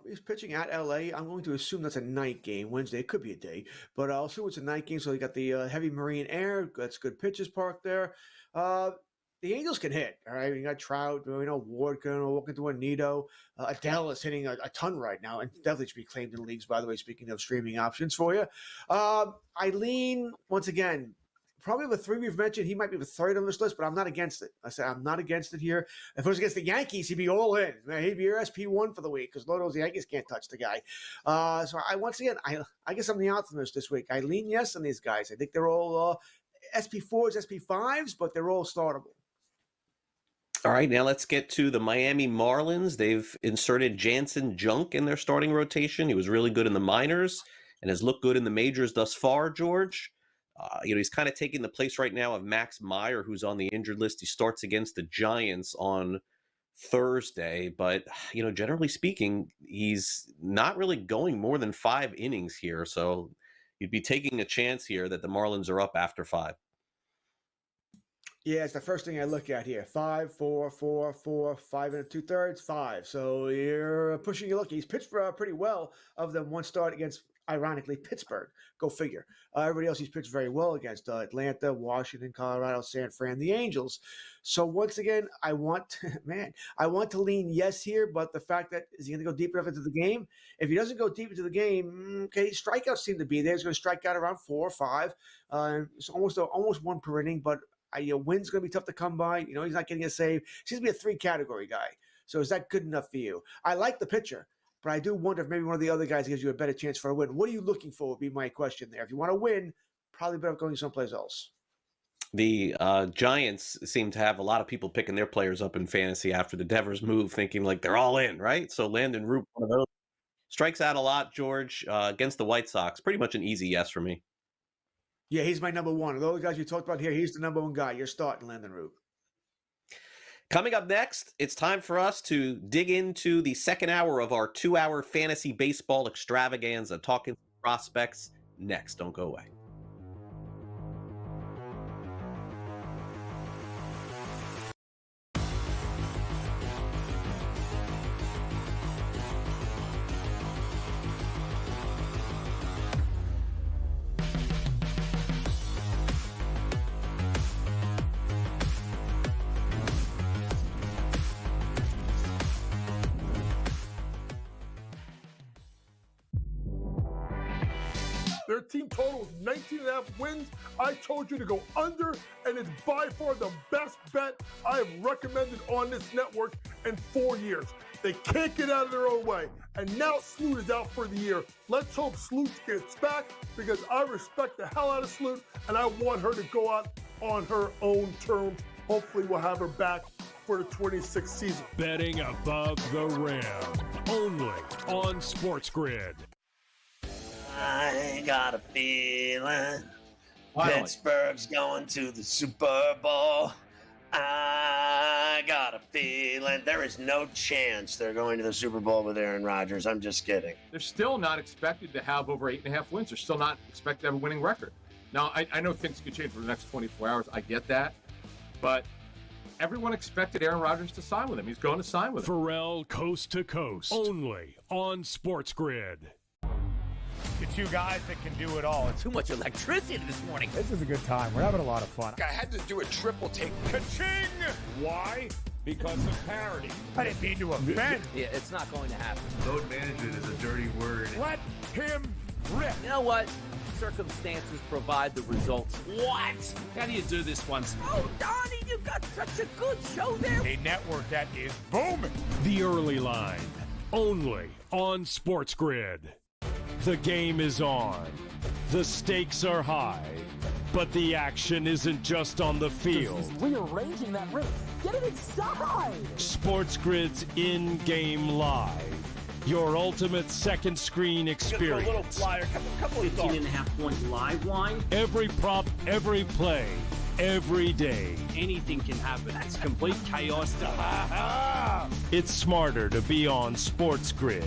He's pitching at LA. I'm going to assume that's a night game. Wednesday, it could be a day, but I'll assume it's a night game. So you got the heavy marine air. That's good pitches parked there. The Angels can hit. All right, you got Trout. Ward going to walk into Anito. Adele is hitting a ton right now, and definitely should be claimed in the leagues. By the way, speaking of streaming options for you, Eileen once again. Probably the three we've mentioned, he might be the third on this list, but I'm not against it. I said I'm not against it here. If it was against the Yankees, he'd be all in. He'd be your SP1 for the week because Lord knows the Yankees can't touch the guy. So I guess I'm the optimist this week. I lean yes on these guys. I think they're all SP4s, SP5s, but they're all startable. All right, now let's get to the Miami Marlins. They've inserted Jansen Junk in their starting rotation. He was really good in the minors and has looked good in the majors thus far, George. He's kind of taking the place right now of Max Meyer, who's on the injured list. He starts against the Giants on Thursday, but, generally speaking, he's not really going more than 5 innings here. So you'd be taking a chance here that the Marlins are up after 5. Yeah, it's the first thing I look at here. 5, 4, 4, 4, 5 and 2/3, 5. So you're pushing your luck. He's pitched pretty well of them one start against, ironically, Pittsburgh. Go figure. Everybody else he's pitched very well against. Atlanta, Washington, Colorado, San Fran, the Angels. So once again, I want to lean yes here, but the fact that is he going to go deep enough into the game? If he doesn't go deep into the game, okay, strikeouts seem to be there. He's going to strike out around 4 or 5. It's almost one per inning, but win's going to be tough to come by. He's not getting a save. Seems to be a 3-category guy. So is that good enough for you? I like the pitcher, but I do wonder if maybe one of the other guys gives you a better chance for a win. What are you looking for would be my question there. If you want to win, probably better going someplace else. The Giants seem to have a lot of people picking their players up in fantasy after the Devers move, thinking like they're all in, right? So Landon Roop, one of those, strikes out a lot, George, against the White Sox. Pretty much an easy yes for me. Yeah, he's my number one. Of those guys you talked about here, he's the number one guy. You're starting Landon Roop. Coming up next, it's time for us to dig into the second hour of our 2-hour fantasy baseball extravaganza, talking prospects next. Don't go away. Their team total is 19.5 wins. I told you to go under, and it's by far the best bet I have recommended on this network in 4 years. They can't get out of their own way. And now Sloot is out for the year. Let's hope Sloot gets back because I respect the hell out of Sloot, and I want her to go out on her own terms. Hopefully we'll have her back for the 26th season. Betting above the rim, only on SportsGrid. I got a feeling Pittsburgh's going to the Super Bowl. I got a feeling there is no chance they're going to the Super Bowl with Aaron Rodgers. I'm just kidding. They're still not expected to have over 8.5 wins. They're still not expected to have a winning record. Now, I know things could change for the next 24 hours. I get that. But everyone expected Aaron Rodgers to sign with him. He's going to sign with him. Pharrell Coast to Coast, only on SportsGrid. The two guys that can do it all. Too much electricity this morning. This is a good time. We're having a lot of fun. I had to do a triple take. Ka-ching! Why? Because of parity. I didn't mean to offend. Yeah, it's not going to happen. Load management is a dirty word. Let him rip. You know what? Circumstances provide the results. What? How do you do this once? Oh, Donnie, you got such a good show there. A network that is booming. The Early Line, only on SportsGrid. The game is on. The stakes are high. But the action isn't just on the field. He's rearranging that roof. Get it inside! SportsGrid's in-game live. Your ultimate second screen experience. Just a little flyer, couple of 15.5-point live line. Every prop, every play, every day. Anything can happen. That's complete chaos. It's smarter to be on SportsGrid.